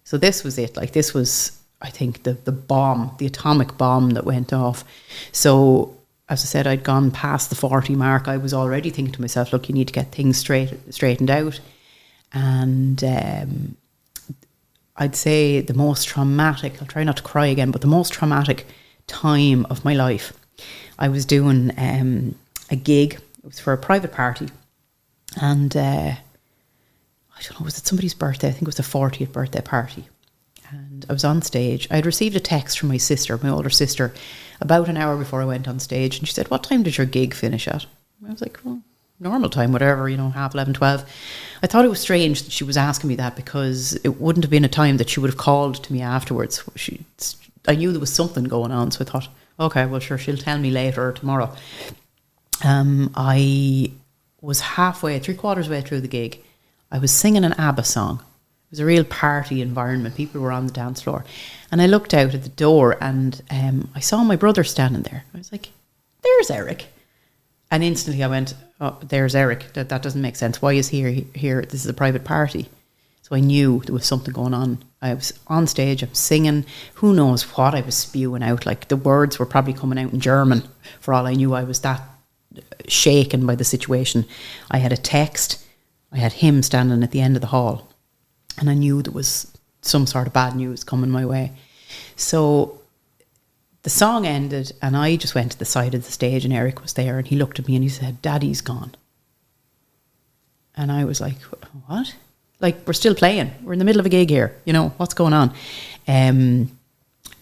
B: So this was it. Like, this was, I think, the bomb, the atomic bomb that went off. So, as I said, I'd gone past the 40 mark. I was already thinking to myself, look, you need to get things straightened out. And I'd say the most traumatic, I'll try not to cry again, but the most traumatic time of my life, I was doing a gig. It was for a private party. And I don't know, was it somebody's birthday? I think it was the 40th birthday party. And I was on stage. I had received a text from my sister, my older sister, about an hour before I went on stage. And she said, what time did your gig finish at? I was like, well, normal time, whatever, you know, 11:30, 12. I thought it was strange that she was asking me that, because it wouldn't have been a time that she would have called to me afterwards. I knew there was something going on, so I thought, okay, well, sure, she'll tell me later or tomorrow. I was halfway, 3/4 way through the gig. I was singing an ABBA song. It was a real party environment. People were on the dance floor. And I looked out at the door, and I saw my brother standing there. I was like, there's Eric. And instantly I went, oh, there's Eric. That doesn't make sense. Why is he here? This is a private party. So I knew there was something going on. I was on stage, I'm singing. Who knows what I was spewing out. Like, the words were probably coming out in German. For all I knew, I was that shaken by the situation. I had a text. I had him standing at the end of the hall. And I knew there was some sort of bad news coming my way. So the song ended, and I just went to the side of the stage, and Eric was there, and he looked at me and he said, Daddy's gone. And I was like, what? Like, we're still playing. We're in the middle of a gig here. You know, what's going on?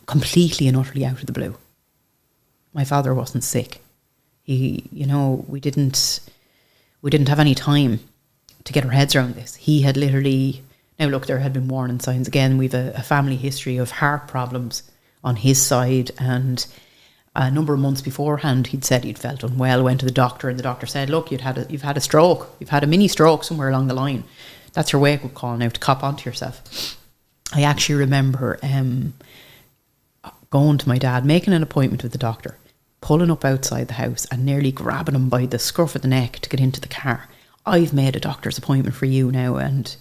B: Completely and utterly out of the blue. My father wasn't sick. He, you know, we didn't have any time to get our heads around this. He had literally, now look, there had been warning signs. Again, we've a family history of heart problems on his side, and a number of months beforehand, he'd said he'd felt unwell, went to the doctor, and the doctor said, look, you've had a stroke. You've had a mini stroke somewhere along the line. That's your wake-up call now to cop onto yourself. I actually remember going to my dad, making an appointment with the doctor, pulling up outside the house and nearly grabbing him by the scruff of the neck to get into the car. I've made a doctor's appointment for you now, and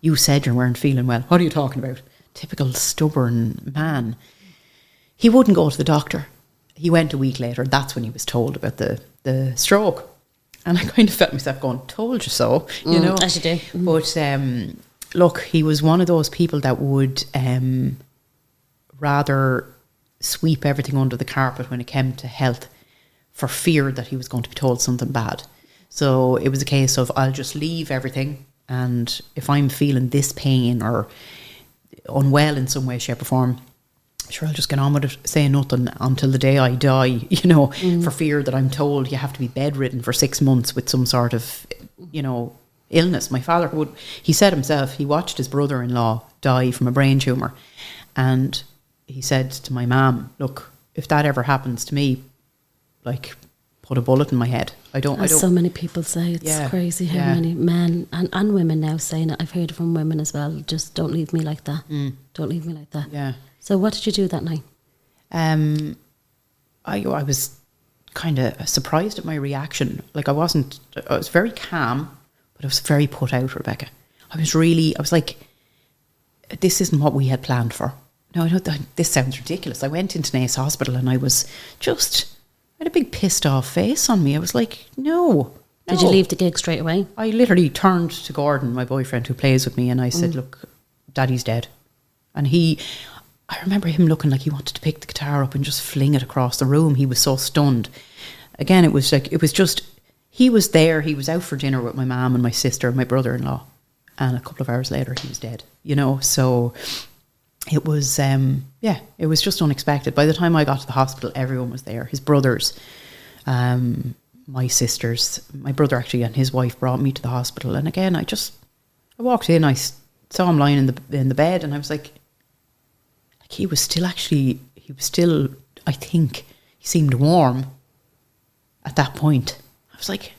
B: you said you weren't feeling well. What are you talking about? Typical stubborn man. He wouldn't go to the doctor. He went a week later. That's when he was told about the stroke. And I kind of felt myself going, told you so, you know.
A: As you do.
B: But look, he was one of those people that would rather sweep everything under the carpet when it came to health for fear that he was going to be told something bad. So it was a case of, I'll just leave everything, and if I'm feeling this pain or unwell in some way, shape or form, sure, I'll just get on with it, say nothing until the day I die, you know, for fear that I'm told you have to be bedridden for 6 months with some sort of, you know, illness. My father he said himself, he watched his brother-in-law die from a brain tumour, and he said to my mum, look, if that ever happens to me, like, put a bullet in my head. I don't.
A: So many people say it's crazy how many men and women now saying it. I've heard it from women as well. Just don't leave me like that. Don't leave me like that.
B: Yeah.
A: So what did you do that night?
B: I was kind of surprised at my reaction. Like, I was very calm, but I was very put out, Rebecca. I was like, this isn't what we had planned for. No, I know this sounds ridiculous. I went into Naas Hospital and I had a big pissed off face on me. I was like, no.
A: Did you leave the gig straight away?
B: I literally turned to Gordon, my boyfriend who plays with me, and I said, look, Daddy's dead. And I remember him looking like he wanted to pick the guitar up and just fling it across the room. He was so stunned. Again, it was just, he was there. He was out for dinner with my mum and my sister and my brother-in-law. And a couple of hours later, he was dead, you know. So it was, it was just unexpected. By the time I got to the hospital, everyone was there. His brothers, my sisters, my brother actually and his wife brought me to the hospital. And again, I walked in, I saw him lying in the bed, and I was like he was still, I think, he seemed warm at that point. I was like,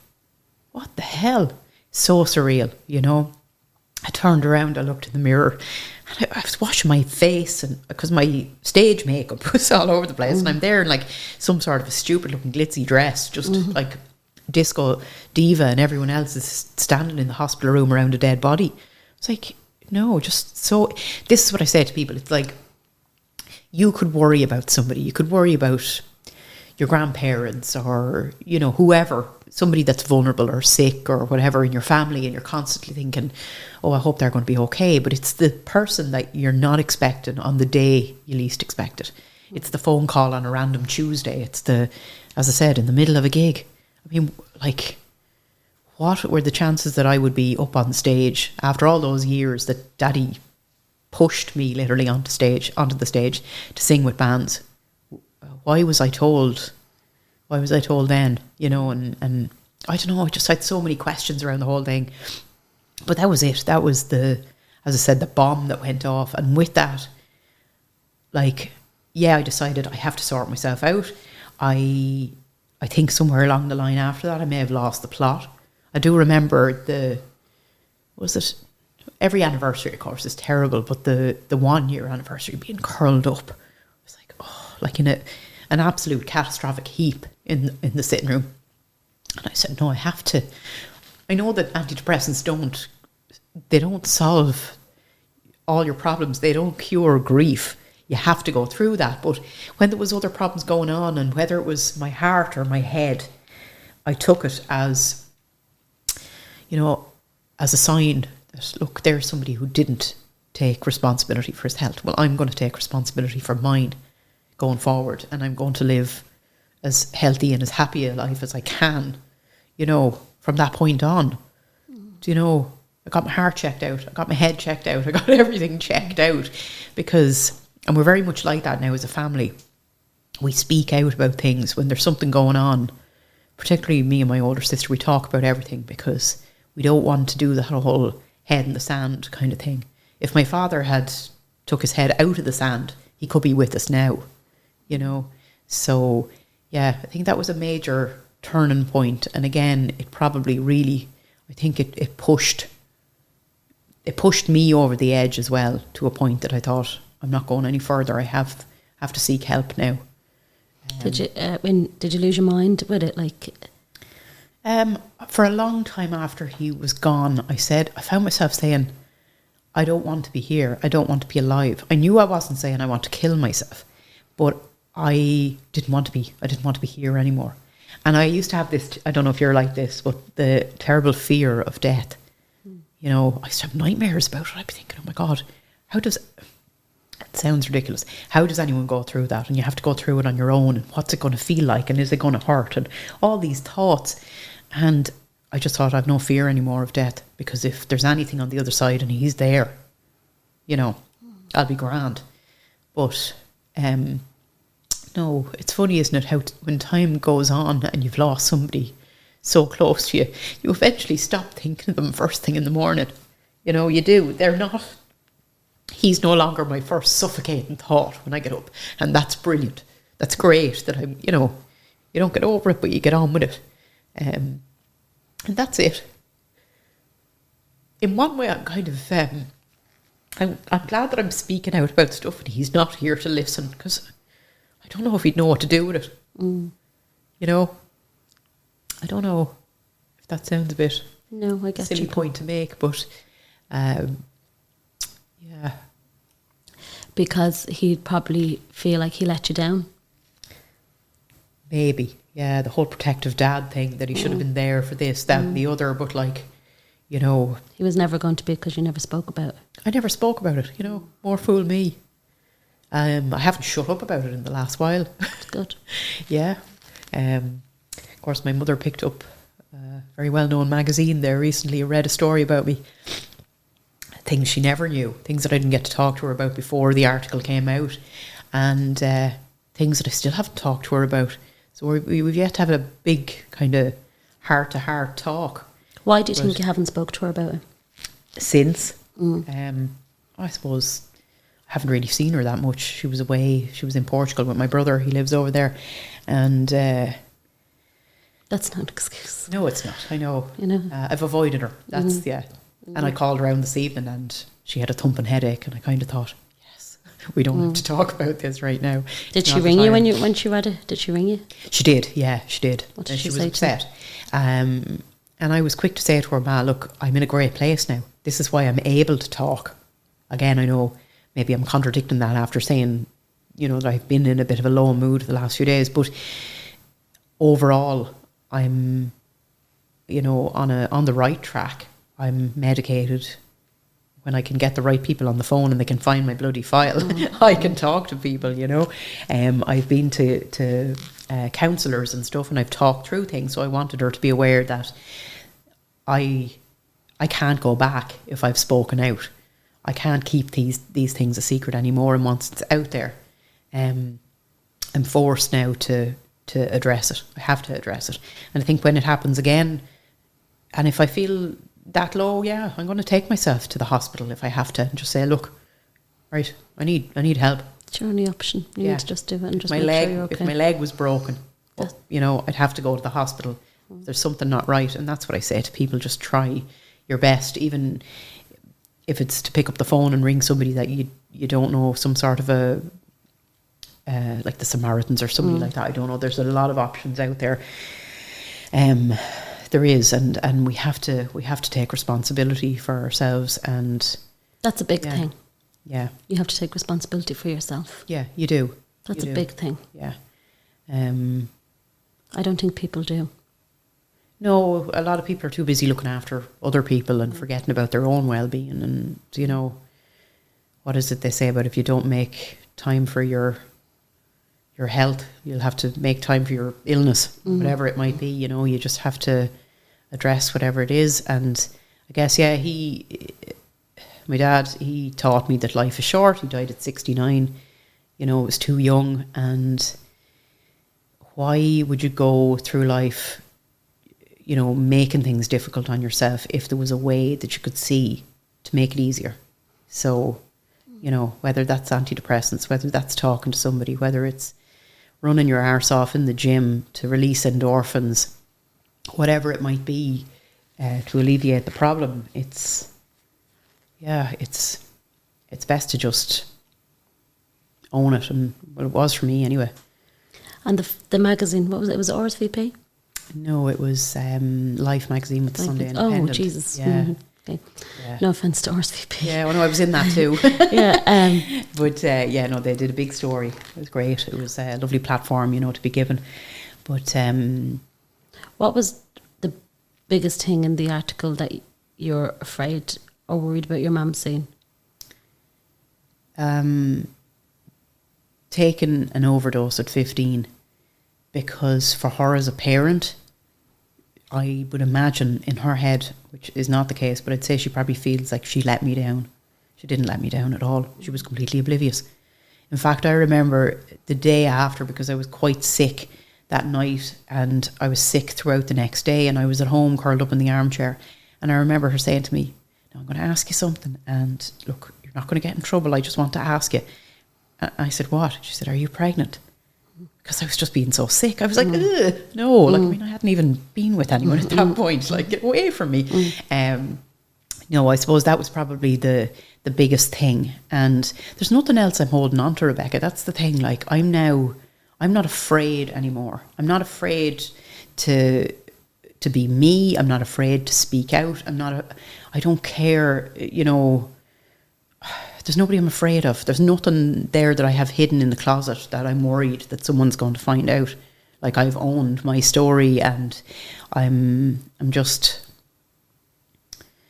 B: what the hell? So surreal, you know. I turned around, I looked in the mirror, and I was washing my face, and because my stage makeup was all over the place, and I'm there in like some sort of a stupid looking glitzy dress, just like disco diva, and everyone else is standing in the hospital room around a dead body. It's like, no, just so. This is what I say to people. It's like, you could worry about somebody, you could worry about your grandparents or, you know, whoever, somebody that's vulnerable or sick or whatever in your family, and you're constantly thinking, oh, I hope they're going to be okay. But it's the person that you're not expecting on the day you least expect it. It's the phone call on a random Tuesday. It's the, as I said, in the middle of a gig. I mean, like, what were the chances that I would be up on stage after all those years that Daddy pushed me literally onto the stage to sing with bands? Why was I told then, you know, and I don't know, I just had so many questions around the whole thing. But that was it. That was as I said, the bomb that went off. And with that, like, yeah, I decided I have to sort myself out. I think somewhere along the line after that, I may have lost the plot. I do remember every anniversary, of course, is terrible, but the 1 year anniversary being curled up, I was like, oh, like in an absolute catastrophic heap in the sitting room. And I said, no, I have to. I know that antidepressants don't solve all your problems. They don't cure grief. You have to go through that. But when there was other problems going on, and whether it was my heart or my head, I took it as, you know, as a sign that, look, there's somebody who didn't take responsibility for his health. Well, I'm going to take responsibility for mine going forward, and I'm going to live as healthy and as happy a life as I can, you know, from that point on. Do you know, I got my heart checked out. I got my head checked out. I got everything checked out and we're very much like that now as a family. We speak out about things when there's something going on. Particularly me and my older sister, we talk about everything because we don't want to do the whole head in the sand kind of thing. If my father had took his head out of the sand, he could be with us now, you know. So, yeah, I think that was a major turning point. And again, it probably really, I think it pushed me over the edge as well, to a point that I thought, I'm not going any further. I have to seek help now.
A: Did you lose your mind with it? Like,
B: for a long time after he was gone, I found myself saying, I don't want to be here. I don't want to be alive. I knew I wasn't saying I want to kill myself, but I didn't want to be. I didn't want to be here anymore. And I used to have this, I don't know if you're like this, but the terrible fear of death. You know, I used to have nightmares about it. I'd be thinking, oh my God, it sounds ridiculous. How does anyone go through that? And you have to go through it on your own. And what's it going to feel like? And is it going to hurt? And all these thoughts. And I just thought, I've no fear anymore of death, because if there's anything on the other side and he's there, you know, I'll be grand. But no, it's funny, isn't it, how when time goes on and you've lost somebody so close to you, you eventually stop thinking of them first thing in the morning. You know, you do. He's no longer my first suffocating thought when I get up. And that's brilliant. That's great that I'm, you know, you don't get over it, but you get on with it. And that's it. In one way, I'm kind of, I'm glad that I'm speaking out about stuff and he's not here to listen, because I don't know if he'd know what to do with it. You know, I don't know if that sounds a bit silly point to make, but yeah.
A: Because he'd probably feel like he let you down.
B: Maybe, yeah, the whole protective dad thing, that he should have been there for this, that and the other, but like, you know.
A: He was never going to be, because you never spoke about it.
B: I never spoke about it, you know, more fool me. I haven't shut up about it in the last while.
A: That's good.
B: Yeah. Of course, my mother picked up a very well-known magazine there recently and read a story about me. Things she never knew, things that I didn't get to talk to her about before the article came out, and things that I still haven't talked to her about. So we've yet to have a big kind of heart-to-heart talk.
A: Why do you think you haven't spoke to her about it?
B: Since. I suppose I haven't really seen her that much. She was away. She was in Portugal with my brother. He lives over there. And
A: that's not an excuse.
B: No, it's not. I know.
A: You know,
B: I've avoided her. That's yeah. And I called around this evening, and she had a thumping headache, and I kind of thought, yes, we don't have to talk about this right now.
A: Did she ring you when she read it? Did she ring you?
B: She did. Yeah, she did.
A: What did
B: she
A: say
B: was upset. And I was quick to say to her, Ma, look, I'm in a great place now. This is why I'm able to talk. Again, I know maybe I'm contradicting that after saying, you know, that I've been in a bit of a low mood the last few days, but overall, I'm, you know, on the right track. I'm medicated. When I can get the right people on the phone and they can find my bloody file, I can talk to people, you know. I've been to counsellors and stuff, and I've talked through things, so I wanted her to be aware that I can't go back if I've spoken out. I can't keep these things a secret anymore, and once it's out there, I'm forced now to address it. I have to address it. And I think when it happens again, and if I feel that low, yeah, I'm going to take myself to the hospital if I have to, and just say, look, right, I need help.
A: It's your only option. You need to just do it and just
B: my
A: make
B: leg,
A: sure you're okay.
B: If my leg was broken, you know, I'd have to go to the hospital. There's something not right, and that's what I say to people, just try your best, even if it's to pick up the phone and ring somebody that you don't know, some sort of a like the Samaritans or somebody like that. I don't know. There's a lot of options out there. There is, and we have to take responsibility for ourselves, and
A: that's a big thing.
B: Yeah,
A: you have to take responsibility for yourself.
B: Yeah, you do.
A: That's a big thing.
B: Yeah.
A: I don't think people do.
B: No, a lot of people are too busy looking after other people and forgetting about their own well-being. And, you know, what is it they say about if you don't make time for your health, you'll have to make time for your illness, whatever it might be. You know, you just have to address whatever it is. And I guess, yeah, my dad, he taught me that life is short. He died at 69. You know, it was too young. And why would you go through life, you know, making things difficult on yourself if there was a way that you could see to make it easier? So, you know, whether that's antidepressants, whether that's talking to somebody, whether it's running your arse off in the gym to release endorphins, whatever it might be, to alleviate the problem, it's best to just own it. And well, it was for me anyway.
A: And the magazine, what was it? Was it RSVP?
B: No, it was Life magazine with the Sunday Independent.
A: Oh, Jesus.
B: Yeah.
A: Mm-hmm. Okay.
B: Yeah.
A: No offence to RSVP.
B: Yeah, well, no, I was in that too.
A: Yeah.
B: But yeah, no, they did a big story. It was great. It was a lovely platform, you know, to be given. But
A: what was the biggest thing in the article that you're afraid or worried about your mum seeing?
B: Taking an overdose at 15, because for her as a parent, I would imagine in her head, which is not the case, but I'd say she probably feels like she let me down. She didn't let me down at all. She was completely oblivious. In fact, I remember the day after, because I was quite sick that night, and I was sick throughout the next day, and I was at home curled up in the armchair, and I remember her saying to me, "Now I'm going to ask you something, and look, you're not going to get in trouble. I just want to ask you." And I said, "What?" She said, "Are you pregnant?" Because I was just being so sick. I was like, ugh, no. Like, I mean, I hadn't even been with anyone at that point. Like, get away from me. You know, I suppose that was probably the biggest thing. And there's nothing else I'm holding on to, Rebecca. That's the thing. Like, I'm not afraid anymore. I'm not afraid to be me. I'm not afraid to speak out. I don't care, you know. There's nobody I'm afraid of. There's nothing there that I have hidden in the closet that I'm worried that someone's going to find out. Like, I've owned my story, and I'm just,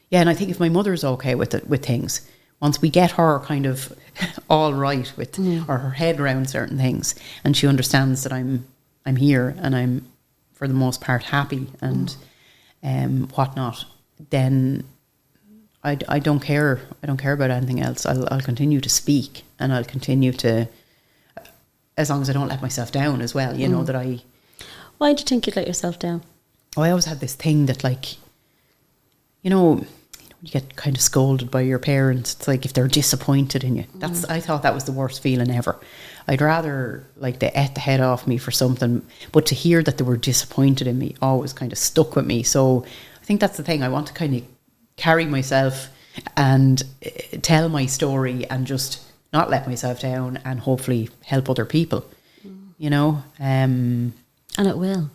B: yeah. And I think if my mother's okay with it, with things, once we get her kind of all right with, or her head around certain things, and she understands that I'm here and I'm for the most part happy and whatnot, then I don't care. I don't care about anything else. I'll continue to speak, and I'll continue to, as long as I don't let myself down as well. You know that I.
A: Why do you think you'd let yourself down?
B: I always had this thing that, like, you know, you get kind of scolded by your parents. It's like if they're disappointed in you. I thought that was the worst feeling ever. I'd rather, like, they ate the head off me for something, but to hear that they were disappointed in me always kind of stuck with me. So I think that's the thing. I want to kind of carry myself and tell my story and just not let myself down, and hopefully help other people, you know. And
A: it will.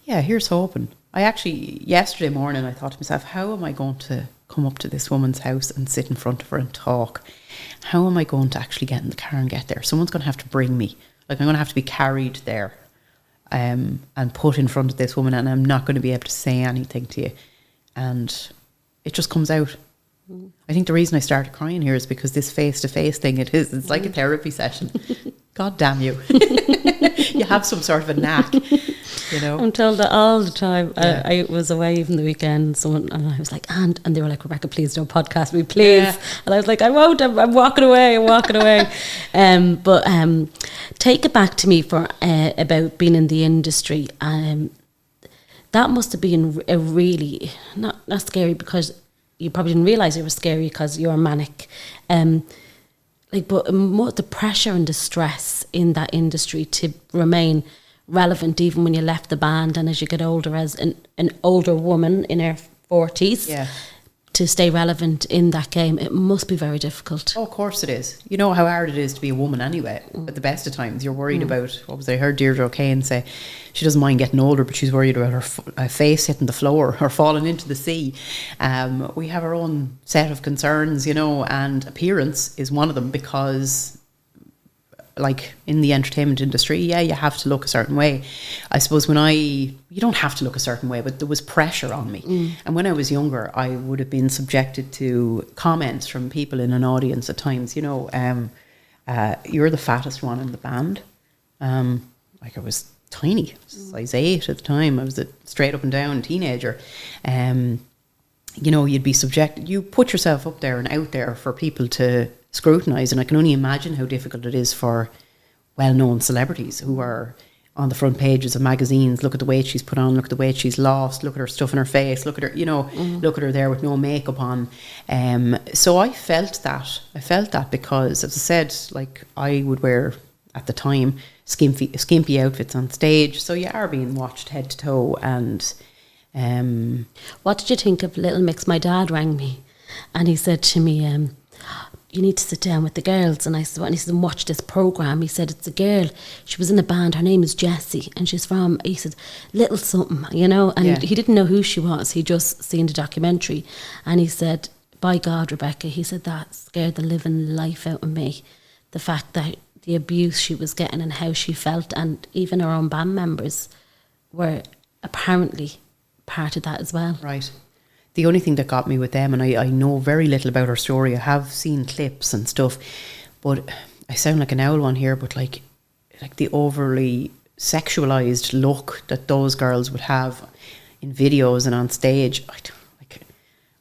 B: Yeah, here's hoping. I actually, yesterday morning, I thought to myself, how am I going to come up to this woman's house and sit in front of her and talk? How am I going to actually get in the car and get there? Someone's going to have to bring me. Like, I'm going to have to be carried there and put in front of this woman, and I'm not going to be able to say anything to you. And it just comes out. I think the reason I started crying here is because this face-to-face thing, it's like a therapy session. God damn you. You have some sort of a knack, you know.
A: I'm told that all the time. Yeah. I was away even the weekend, and I was like, and they were like, "Rebecca, please don't podcast me, please." Yeah. And I was like, "I won't, I'm walking away, But take it back to me for about being in the industry. That must have been a really, not scary, because you probably didn't realise it was scary because you're manic. But more the pressure and the stress in that industry to remain relevant even when you left the band, and as you get older, as an older woman in her 40s, to stay relevant in that game, it must be very difficult.
B: Oh, of course it is. You know how hard it is to be a woman anyway. At the best of times, you're worried about, I heard Deirdre O'Kane say she doesn't mind getting older, but she's worried about her face hitting the floor or falling into the sea. We have our own set of concerns, you know, and appearance is one of them, because, like, in the entertainment industry, you have to look a certain way. I suppose you don't have to look a certain way, but there was pressure on me. And when I was younger, I would have been subjected to comments from people in an audience at times, you know, you're the fattest one in the band. Like, I was tiny, size 8 at the time. I was a straight up and down teenager. you know, you'd be subjected, you put yourself up there and out there for people to scrutinise. And I can only imagine how difficult it is for well-known celebrities who are on the front pages of magazines. Look at the weight she's put on, look at the weight she's lost, look at her stuff in her face, look at her, you know, look at her there with no makeup on. So I felt that because, as I said, like, I would wear, at the time, skimpy outfits on stage, so you are being watched head to toe. And
A: what did you think of Little Mix? My dad rang me and he said to me, you need to sit down with the girls. And I said, and he said, watch this programme. He said, it's a girl, she was in a band, her name is Jessie, and she's from, he said, little something, you know. And he didn't know who she was, he just seen the documentary. And he said, by God, Rebecca, he said, that scared the living life out of me. The fact that the abuse she was getting and how she felt, and even her own band members were apparently part of that as well.
B: Right. The only thing that got me with them, and I know very little about her story, I have seen clips and stuff, but I sound like an owl one here, but like the overly sexualised look that those girls would have in videos and on stage,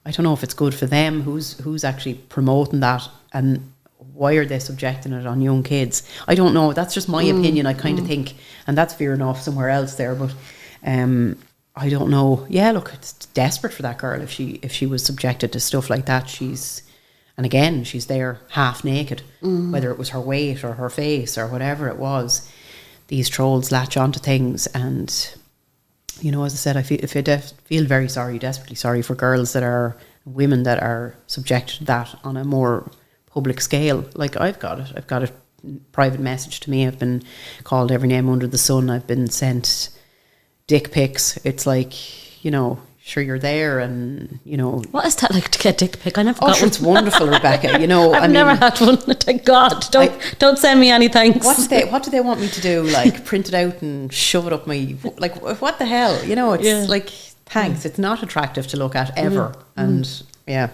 B: I don't know if it's good for them, who's actually promoting that, and why are they subjecting it on young kids? I don't know. That's just my opinion. I kind of think, and that's veering off somewhere else there, but I don't know. Yeah, look, it's desperate for that girl if she was subjected to stuff like that. She's there half naked, whether it was her weight or her face or whatever it was. These trolls latch onto things, and you know, as I said, I feel very sorry, desperately sorry for girls that are women that are subjected to that on a more public scale. Like, I've got a private message to me. I've been called every name under the sun. I've been sent dick pics. It's like, you know, sure, you're there, and you know, what
A: is that like to get dick pic? I never got one.
B: It's wonderful, Rebecca. You know,
A: I've never had one. Thank God. Don't send me any thanks.
B: What do they want me to do? Like, print it out and shove it up my, like, what the hell? You know, it's like, thanks. It's not attractive to look at ever. And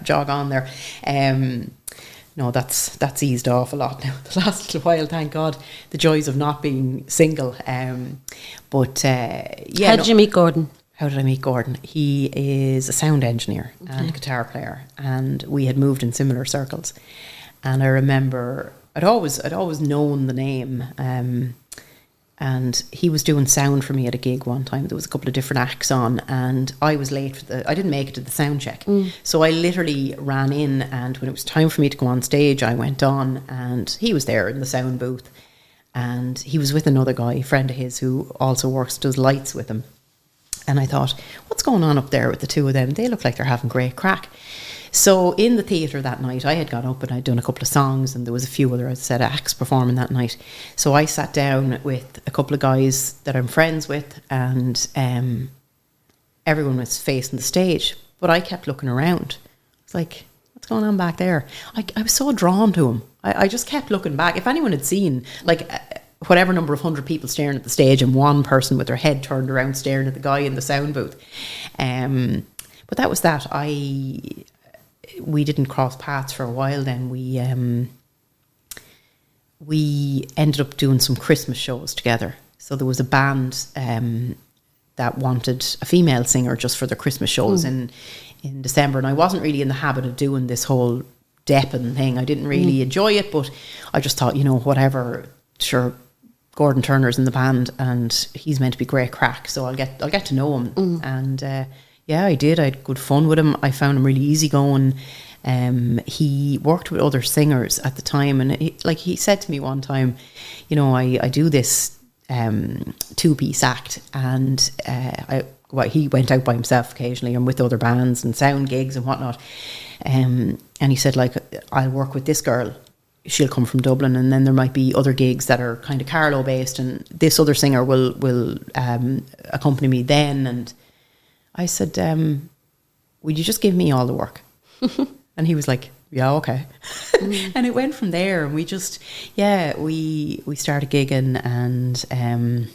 B: jog on there. No, that's eased off a lot now. The last little while, thank God, the joys of not being single. How
A: did you meet Gordon?
B: How did I meet Gordon? He is a sound engineer and guitar player, and we had moved in similar circles. And I remember I'd always known the name. And he was doing sound for me at a gig one time. There was a couple of different acts on, and I was late I didn't make it to the sound check. So I literally ran in, and when it was time for me to go on stage, I went on, and he was there in the sound booth, and he was with another guy, a friend of his, who also does lights with him. And I thought, what's going on up there with the two of them? They look like they're having great crack. So in the theatre that night, I had got up and I'd done a couple of songs, and there was a few other, as I said, acts performing that night. So I sat down with a couple of guys that I'm friends with, and everyone was facing the stage, but I kept looking around. It's like, what's going on back there? I was so drawn to him. I just kept looking back. If anyone had seen, like, whatever number of 100 people staring at the stage and one person with their head turned around staring at the guy in the sound booth. But that was that. We didn't cross paths for a while then. We ended up doing some Christmas shows together. So there was a band that wanted a female singer just for their Christmas shows in December. And I wasn't really in the habit of doing this whole depping thing. I didn't really enjoy it, but I just thought, you know, whatever, sure, Gordon Turner's in the band and he's meant to be great crack, so I'll get to know him. And I did. I had good fun with him. I found him really easygoing. He worked with other singers at the time, and he said to me one time, you know, I do this 2-piece act, and he went out by himself occasionally and with other bands and sound gigs and whatnot. And he said, like, I'll work with this girl. She'll come from Dublin, and then there might be other gigs that are kind of Carlow based, and this other singer will accompany me then. And I said, would you just give me all the work? And he was like, yeah, okay. And it went from there, and we just, we started gigging, and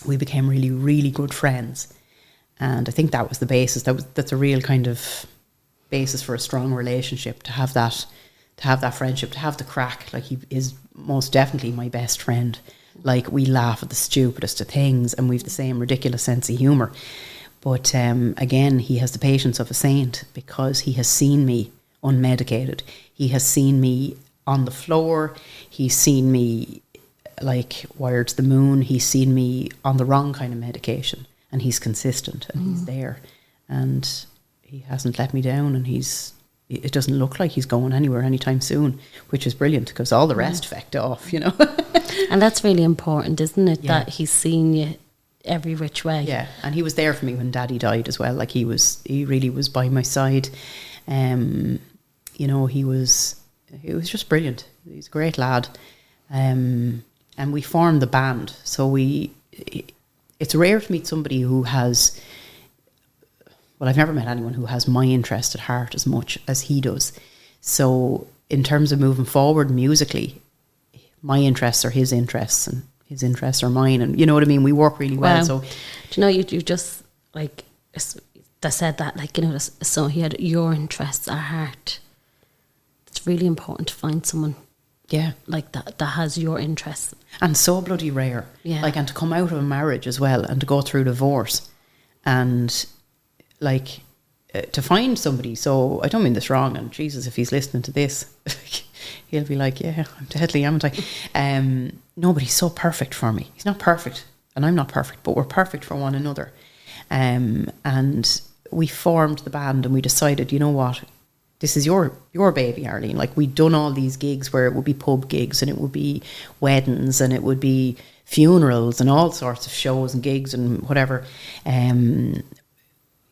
B: we became really, really good friends. And I think that was the basis. That's a real kind of basis for a strong relationship, to have that friendship, to have the crack. Like, he is most definitely my best friend. Like, we laugh at the stupidest of things, and we've the same ridiculous sense of humour. But again, he has the patience of a saint because he has seen me unmedicated. He has seen me on the floor. He's seen me like wired to the moon. He's seen me on the wrong kind of medication, and he's consistent and he's there, and he hasn't let me down, and it doesn't look like he's going anywhere anytime soon, which is brilliant because all the rest fecked off, you know.
A: And that's really important, isn't it?
B: Yeah.
A: That he's seen you every which way.
B: Yeah, and he was there for me when Daddy died as well. Like he really was by my side. You know, he was just brilliant. He's a great lad. And we formed the band. So it's rare to meet somebody who has, well, I've never met anyone who has my interest at heart as much as he does. So in terms of moving forward musically, my interests are his interests and his interests are mine, and you know what I mean. We work really well.
A: Wow.
B: So,
A: do you know, you just like that said that, like, you know, so he had your interests at heart. It's really important to find someone,
B: yeah,
A: like that has your interests,
B: and so bloody rare.
A: Yeah,
B: like, and to come out of a marriage as well, and to go through divorce, and like to find somebody. So I don't mean this wrong, and Jesus, if he's listening to this, he'll be like, yeah, I'm deadly, haven't I? No, but he's so perfect for me. He's not perfect, and I'm not perfect, but we're perfect for one another. And we formed the band, and we decided, you know what, this is your baby, Arlene. Like, we'd done all these gigs where it would be pub gigs, and it would be weddings, and it would be funerals, and all sorts of shows and gigs and whatever.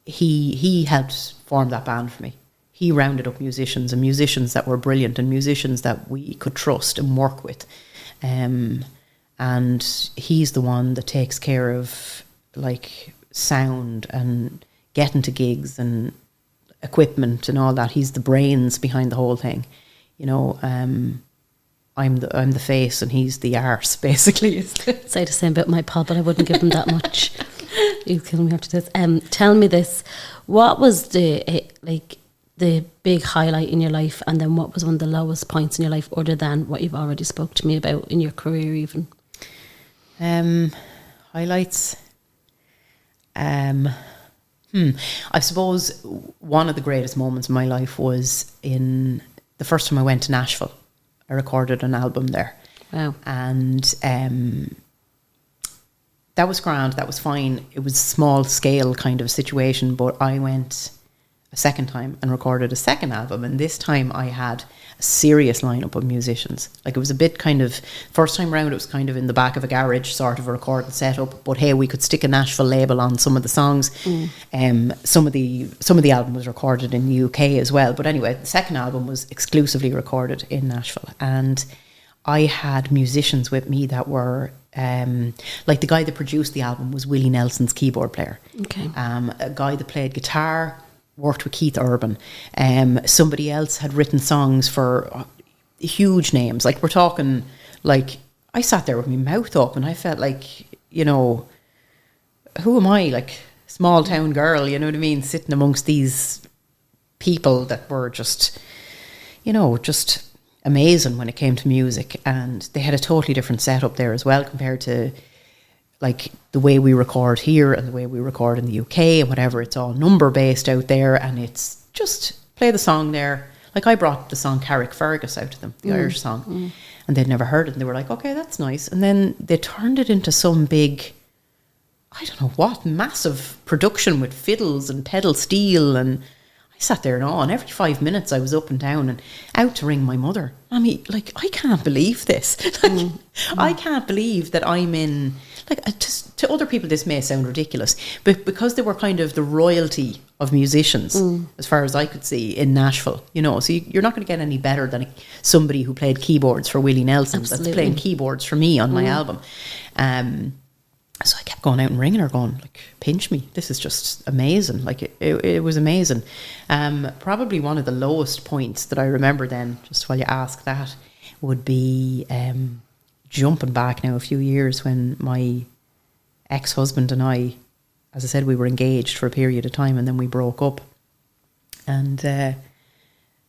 B: He helped form that band for me. He rounded up musicians, and musicians that were brilliant, and musicians that we could trust and work with. And he's the one that takes care of like sound and getting to gigs and equipment and all that. He's the brains behind the whole thing. You know, I'm the face and he's the arse, basically.
A: Say the same about my pal, but I wouldn't give him that much. You kill me after this. Tell me this: what was the big highlight in your life, and then what was one of the lowest points in your life, other than what you've already spoke to me about in your career, even?
B: Highlights. I suppose one of the greatest moments in my life was in the first time I went to Nashville. I recorded an album there.
A: Wow.
B: And that was grand, that was fine. It was a small scale kind of situation, but I went a second time and recorded a second album, and this time I had a serious lineup of musicians. Like, it was a bit kind of, first time round it was kind of in the back of a garage sort of a recording setup, but hey, we could stick a Nashville label on some of the songs. Some of the album was recorded in the UK as well, but anyway, the second album was exclusively recorded in Nashville, and I had musicians with me that were like, the guy that produced the album was Willie Nelson's keyboard player.
A: Okay.
B: A guy that played guitar worked with Keith Urban. Somebody else had written songs for huge names. Like, we're talking, like, I sat there with my mouth open. I felt like, you know, who am I? Like, small town girl, you know what I mean? Sitting amongst these people that were just, you know, just amazing when it came to music. And they had a totally different setup there as well compared to, like, the way we record here and the way we record in the UK and whatever. It's all number based out there, and it's just play the song there. Like, I brought the song Carrick Fergus out to them, the Irish song, and they'd never heard it, and they were like, okay, that's nice. And then they turned it into some big, I don't know what, massive production with fiddles and pedal steel, and I sat there in awe, and every 5 minutes I was up and down and out to ring my mother. I mean, like, I can't believe this. Like, I can't believe that I'm in, like, to other people this may sound ridiculous, but because they were kind of the royalty of musicians, as far as I could see, in Nashville, you know, so you're not going to get any better than somebody who played keyboards for Willie Nelson. Absolutely. That's playing keyboards for me on my album. So I kept going out and ringing her, going, like, pinch me. This is just amazing. Like, it was amazing. Probably one of the lowest points that I remember then, just while you ask that, would be jumping back now a few years when my ex-husband and I, as I said, we were engaged for a period of time, and then we broke up. And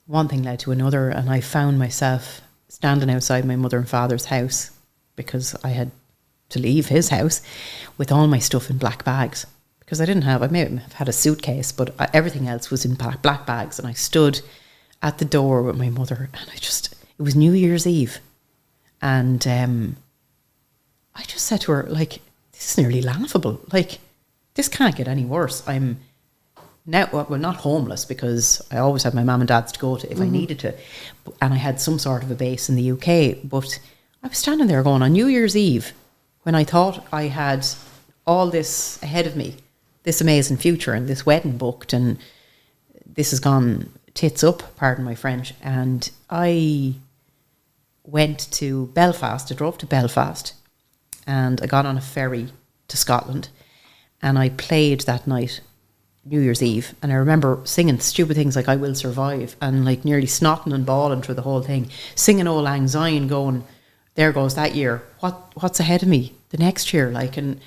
B: one thing led to another, and I found myself standing outside my mother and father's house, because I had to leave his house, with all my stuff in black bags because I may have had a suitcase, but everything else was in black bags. And I stood at the door with my mother, and it was New Year's Eve. And I just said to her, like, this is nearly laughable. Like, this can't get any worse. I'm now, well, not homeless, because I always had my mum and dad's to go to if I needed to. And I had some sort of a base in the UK. But I was standing there going, on New Year's Eve, when I thought I had all this ahead of me, this amazing future and this wedding booked, and this has gone tits up, pardon my French. And I went to Belfast. I drove to Belfast, and I got on a ferry to Scotland, and I played that night, New Year's Eve. And I remember singing stupid things like I Will Survive, and like nearly snotting and bawling through the whole thing, singing Old Lang Syne, going, there goes that year. What's ahead of me the next year? Like, and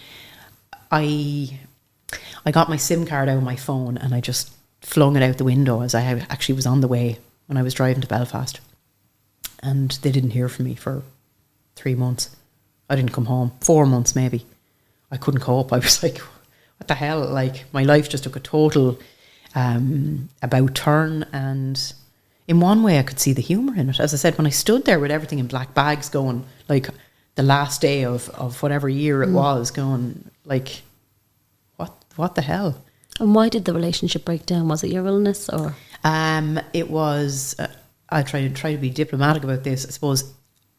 B: I got my SIM card out of my phone, and I just flung it out the window as I actually was on the way when I was driving to Belfast. And they didn't hear from me for 3 months. I didn't come home. 4 months maybe. I couldn't cope. I was like, what the hell? Like, my life just took a total about turn. And in one way I could see the humour in it. As I said, when I stood there with everything in black bags going, like the last day of whatever year it was, going like, what the hell?
A: And why did the relationship break down? Was it your illness, or?
B: It was, I try to be diplomatic about this. I suppose,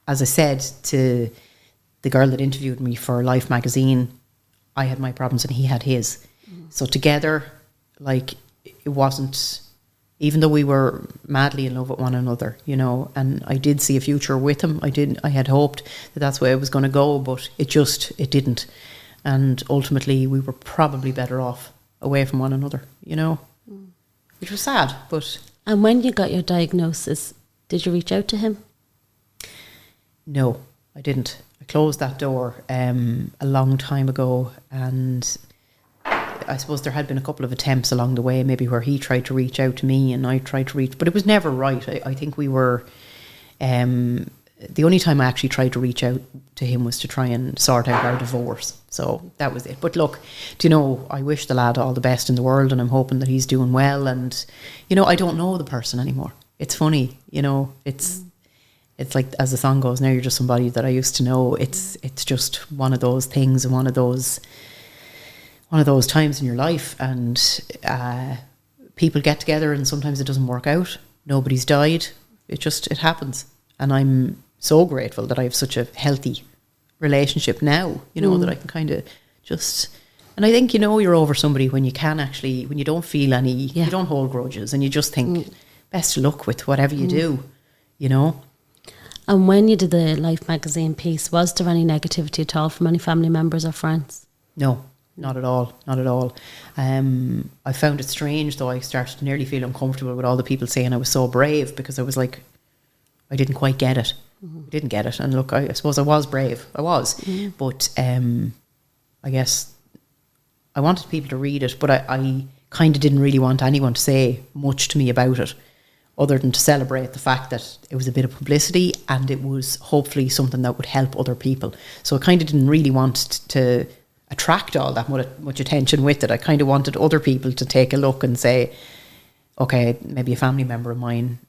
B: as I said to the girl that interviewed me for Life magazine, I had my problems and he had his. So together, like, it wasn't, even though we were madly in love with one another, you know, and I did see a future with him. I had hoped that that's where it was going to go, but it didn't. And ultimately we were probably better off away from one another, you know, which was sad. But
A: and when you got your diagnosis, did you reach out to him?
B: No, I didn't. I closed that door a long time ago, and I suppose there had been a couple of attempts along the way, maybe where he tried to reach out to me and I tried to reach, but it was never right. I think we were, the only time I actually tried to reach out to him was to try and sort out our divorce. So that was it. But look, do you know, I wish the lad all the best in the world, and I'm hoping that he's doing well. And, you know, I don't know the person anymore. It's funny, you know, it's like, as the song goes, now you're just somebody that I used to know. It's just one of those things, and one of those times in your life. And people get together and sometimes it doesn't work out. Nobody's died. It happens. And I'm so grateful that I have such a healthy relationship now, you know, that I can kind of just, and I think, you know, you're over somebody when you can actually, when you don't feel any, you don't hold grudges, and you just think, best of luck with whatever you do, you know.
A: And when you did the Life magazine piece, was there any negativity at all from any family members or friends?
B: No, not at all, not at all. I found it strange, though. I started to nearly feel uncomfortable with all the people saying I was so brave, because I was like, I didn't quite get it. I didn't get it. And look, I suppose I was brave. I was. But I guess I wanted people to read it, but I kind of didn't really want anyone to say much to me about it, other than to celebrate the fact that it was a bit of publicity and it was hopefully something that would help other people. So I kind of didn't really want to attract all that much attention with it. I kind of wanted other people to take a look and say, okay, maybe a family member of mine,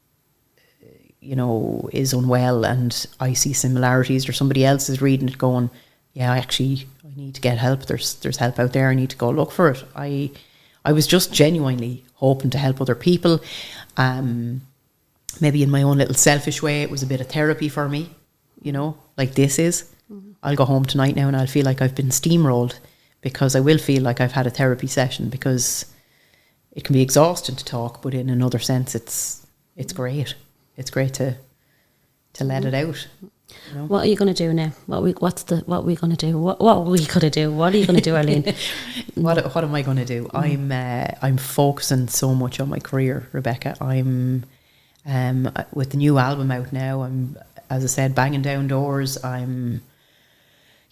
B: you know, is unwell and I see similarities, or somebody else is reading it going, yeah, I need to get help. There's help out there. I need to go look for it. I was just genuinely hoping to help other people. Maybe in my own little selfish way, it was a bit of therapy for me, you know, like this is. I'll go home tonight now and I'll feel like I've been steamrolled, because I will feel like I've had a therapy session, because it can be exhausting to talk, but in another sense, it's great. It's great to let it out. You know?
A: What are you going to do now? What are we going to do? What are we going to do? What are you going to do, Arlene?
B: What am I going to do? I'm focusing so much on my career, Rebecca. I'm with the new album out now. I'm, as I said, banging down doors. I'm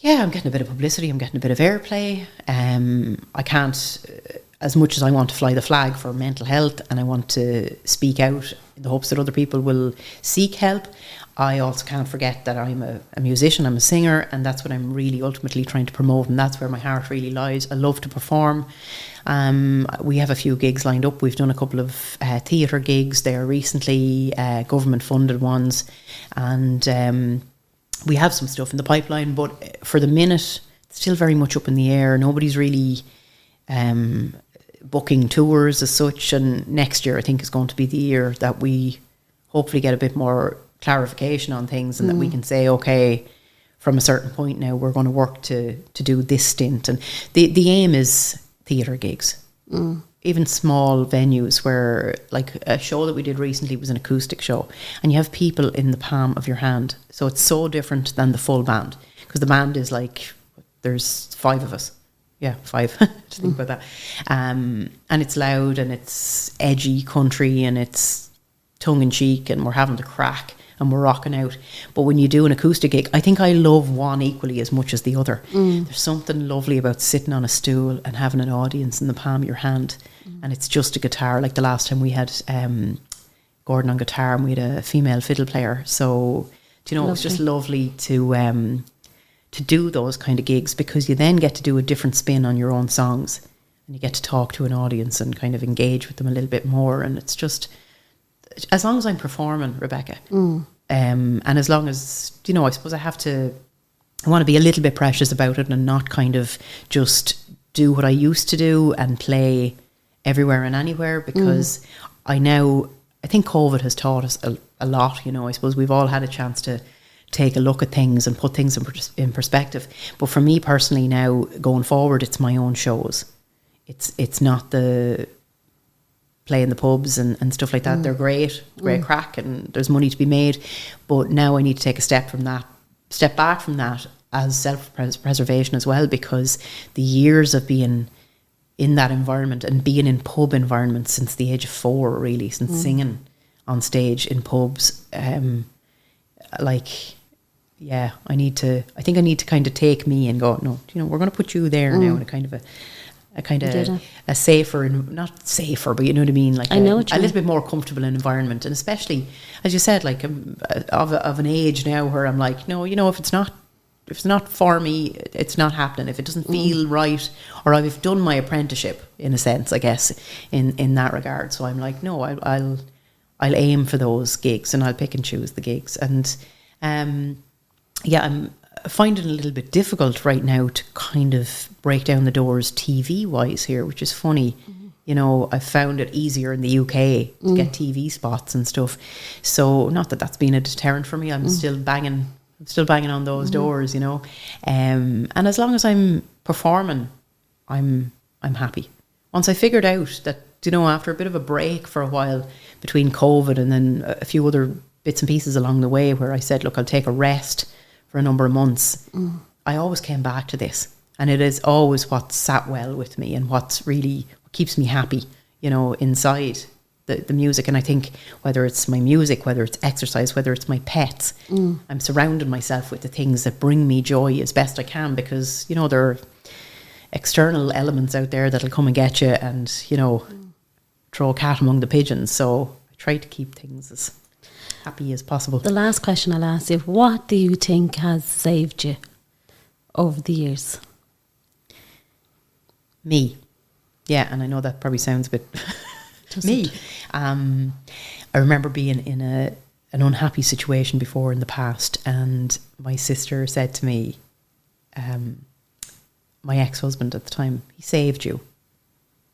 B: getting a bit of publicity. I'm getting a bit of airplay. I can't, as much as I want to fly the flag for mental health and I want to speak out in the hopes that other people will seek help. I also can't forget that I'm a musician, I'm a singer, and that's what I'm really ultimately trying to promote, and that's where my heart really lies. I love to perform. We have a few gigs lined up. We've done a couple of theatre gigs there recently, government funded ones, and we have some stuff in the pipeline, but for the minute it's still very much up in the air. Nobody's really booking tours as such, and next year I think is going to be the year that we hopefully get a bit more clarification on things, and that we can say, okay, from a certain point now we're going to work to do this stint. And the aim is theatre gigs, even small venues, where, like, a show that we did recently was an acoustic show, and you have people in the palm of your hand, so it's so different than the full band, because the band is like, there's 5 of us. Yeah, 5. Just think about that. And it's loud, and it's edgy country, and it's tongue-in-cheek, and we're having to crack, and we're rocking out. But when you do an acoustic gig, I think I love one equally as much as the other. There's something lovely about sitting on a stool and having an audience in the palm of your hand, and it's just a guitar. Like the last time we had Gordon on guitar, and we had a female fiddle player. So, do you know, it was just lovely to do those kind of gigs, because you then get to do a different spin on your own songs, and you get to talk to an audience and kind of engage with them a little bit more. And it's just, as long as I'm performing, Rebecca, and as long as, you know, I suppose I want to be a little bit precious about it, and not kind of just do what I used to do and play everywhere and anywhere, because I think COVID has taught us a lot. You know, I suppose we've all had a chance to take a look at things and put things in perspective. But for me personally now, going forward, it's my own shows. It's not the playing the pubs and stuff like that. They're great crack, and there's money to be made. But now I need to take a step back from that as self-preservation as well, because the years of being in that environment and being in pub environments since the age of 4, really, since singing on stage in pubs, I think I need to kind of take me and go, no, you know, we're going to put you there now in a kind of a safer, and not safer, but you know what I mean, like a little bit more comfortable environment. And especially, as you said, like of an age now where I'm like, no, you know, if it's not for me, it's not happening. If it doesn't feel right, or I've done my apprenticeship in a sense, I guess, in that regard. So I'm like, no, I'll aim for those gigs, and I'll pick and choose the gigs. And I'm finding it a little bit difficult right now to kind of break down the doors TV wise here, which is funny. You know, I found it easier in the UK to get TV spots and stuff. So not that that's been a deterrent for me. I'm still banging on those doors, you know. And as long as I'm performing, I'm happy. Once I figured out that, you know, after a bit of a break for a while between COVID and then a few other bits and pieces along the way, where I said, look, I'll take a rest for a number of months, I always came back to this, and it is always what sat well with me, and what keeps me happy, you know, inside the music. And I think whether it's my music, whether it's exercise, whether it's my pets, I'm surrounding myself with the things that bring me joy as best I can, because, you know, there are external elements out there that'll come and get you, and, you know, throw a cat among the pigeons. So I try to keep things as happy as possible.
A: The last question I'll ask you, what do you think has saved you over the years?
B: Me. Yeah, and I know that probably sounds a bit me. I remember being in an unhappy situation before in the past, and my sister said to me, my ex-husband at the time, he saved you.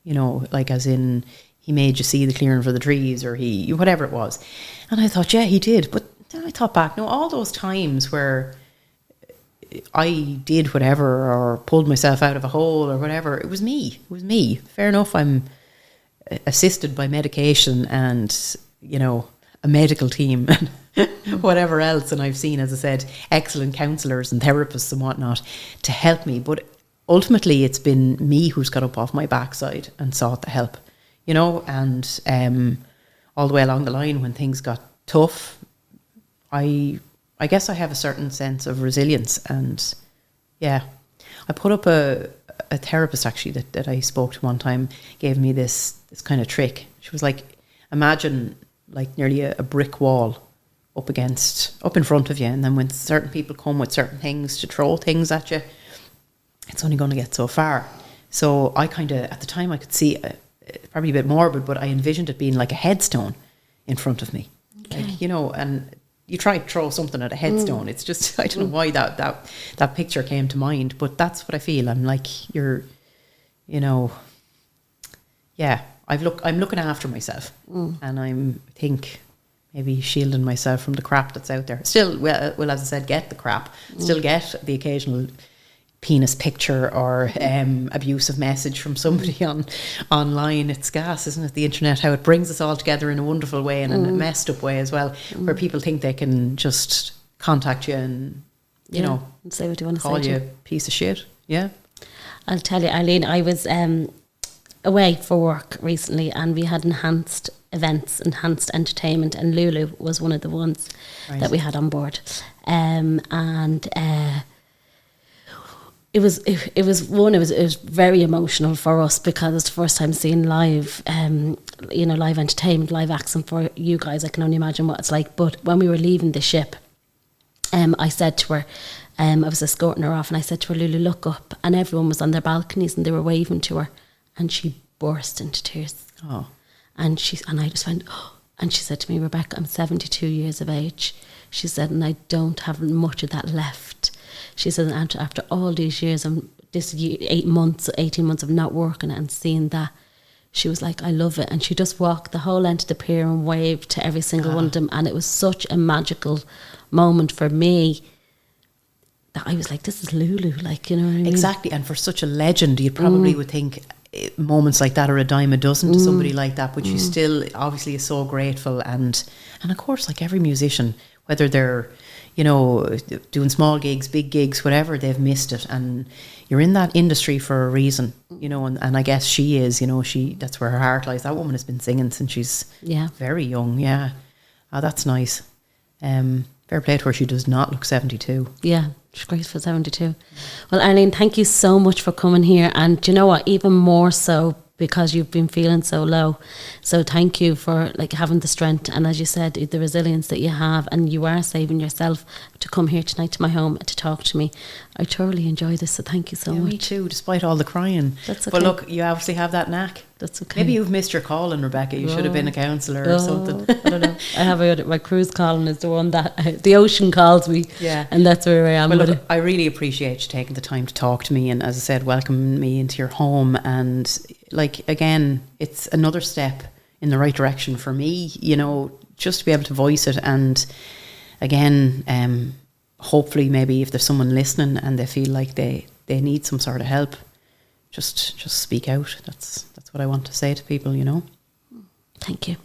B: You know, like as in, he made you see the clearing for the trees, or whatever it was. And I thought, yeah, he did. But then I thought back, no, all those times where I did whatever, or pulled myself out of a hole or whatever, it was me. Fair enough, I'm assisted by medication and, you know, a medical team and whatever else. And I've seen, as I said, excellent counsellors and therapists and whatnot to help me. But ultimately, it's been me who's got up off my backside and sought the help. You know, and all the way along the line, when things got tough, I guess I have a certain sense of resilience. And yeah, I put up a therapist actually that I spoke to one time, gave me this kind of trick. She was like, imagine like nearly a brick wall up in front of you, and then when certain people come with certain things to throw things at you, it's only going to get so far. So I kind of, at the time, I could see, probably a bit morbid, but I envisioned it being like a headstone in front of me.
A: Okay.
B: Like, you know, and you try to throw something at a headstone. It's just, I don't know why that picture came to mind, but that's what I feel. I'm like, you know, yeah, I'm looking after myself, and I think maybe shielding myself from the crap that's out there. Still, well, as I said, get the crap. Still get the occasional penis picture or abusive message from somebody online. It's gas, isn't it? The internet, how it brings us all together in a wonderful way and in a messed up way as well, where people think they can just contact you and, you know,
A: and say what you want to
B: call
A: say.
B: you a piece of shit. Yeah.
A: I'll tell you, Arlene, I was away for work recently, and we had enhanced events, enhanced entertainment, and Lulu was one of the ones that we had on board. It was very emotional for us, because it's the first time seeing live, live entertainment, live acts, and for you guys, I can only imagine what it's like. But when we were leaving the ship, I said to her, I was escorting her off, and I said to her, Lulu, look up, and everyone was on their balconies and they were waving to her, and she burst into tears. Oh. And I just went, oh. And she said to me, Rebecca, I'm 72 years of age. She said, and I don't have much of that left. She said, after all these years, this year, 18 months of not working and seeing that, she was like, I love it. And she just walked the whole length of the pier and waved to every single one of them. And it was such a magical moment for me that I was like, this is Lulu, like, you know what I mean?
B: Exactly. And for such a legend, you probably would think moments like that are a dime a dozen to somebody like that, but you still obviously is so grateful. And of course, like every musician, whether they're, you know, doing small gigs, big gigs, whatever, they've missed it. And you're in that industry for a reason, you know, and I guess she is, you know, that's where her heart lies. That woman has been singing since she's very young. Yeah. Oh, that's nice. Fair play to her. She does not look 72.
A: Yeah, she's great for 72. Well, Arlene, thank you so much for coming here. And do you know what? Even more so because you've been feeling so low. So thank you for like having the strength, and as you said, the resilience that you have, and you are saving yourself to come here tonight to my home to talk to me. I thoroughly enjoy this, so thank you so much.
B: Me too, despite all the crying.
A: That's okay.
B: But look, you obviously have that knack.
A: That's okay.
B: Maybe you've missed your calling, Rebecca. You should have been a counsellor or something.
A: I don't know. I have my cruise calling is the one that the ocean calls me.
B: Yeah.
A: And that's where I am.
B: Well, look, I really appreciate you taking the time to talk to me, and as I said, welcome me into your home. And like, again, it's another step in the right direction for me, you know, just to be able to voice it. And again, hopefully maybe if there's someone listening and they feel like they need some sort of help, just speak out. That's what I want to say to people, you know.
A: Thank you.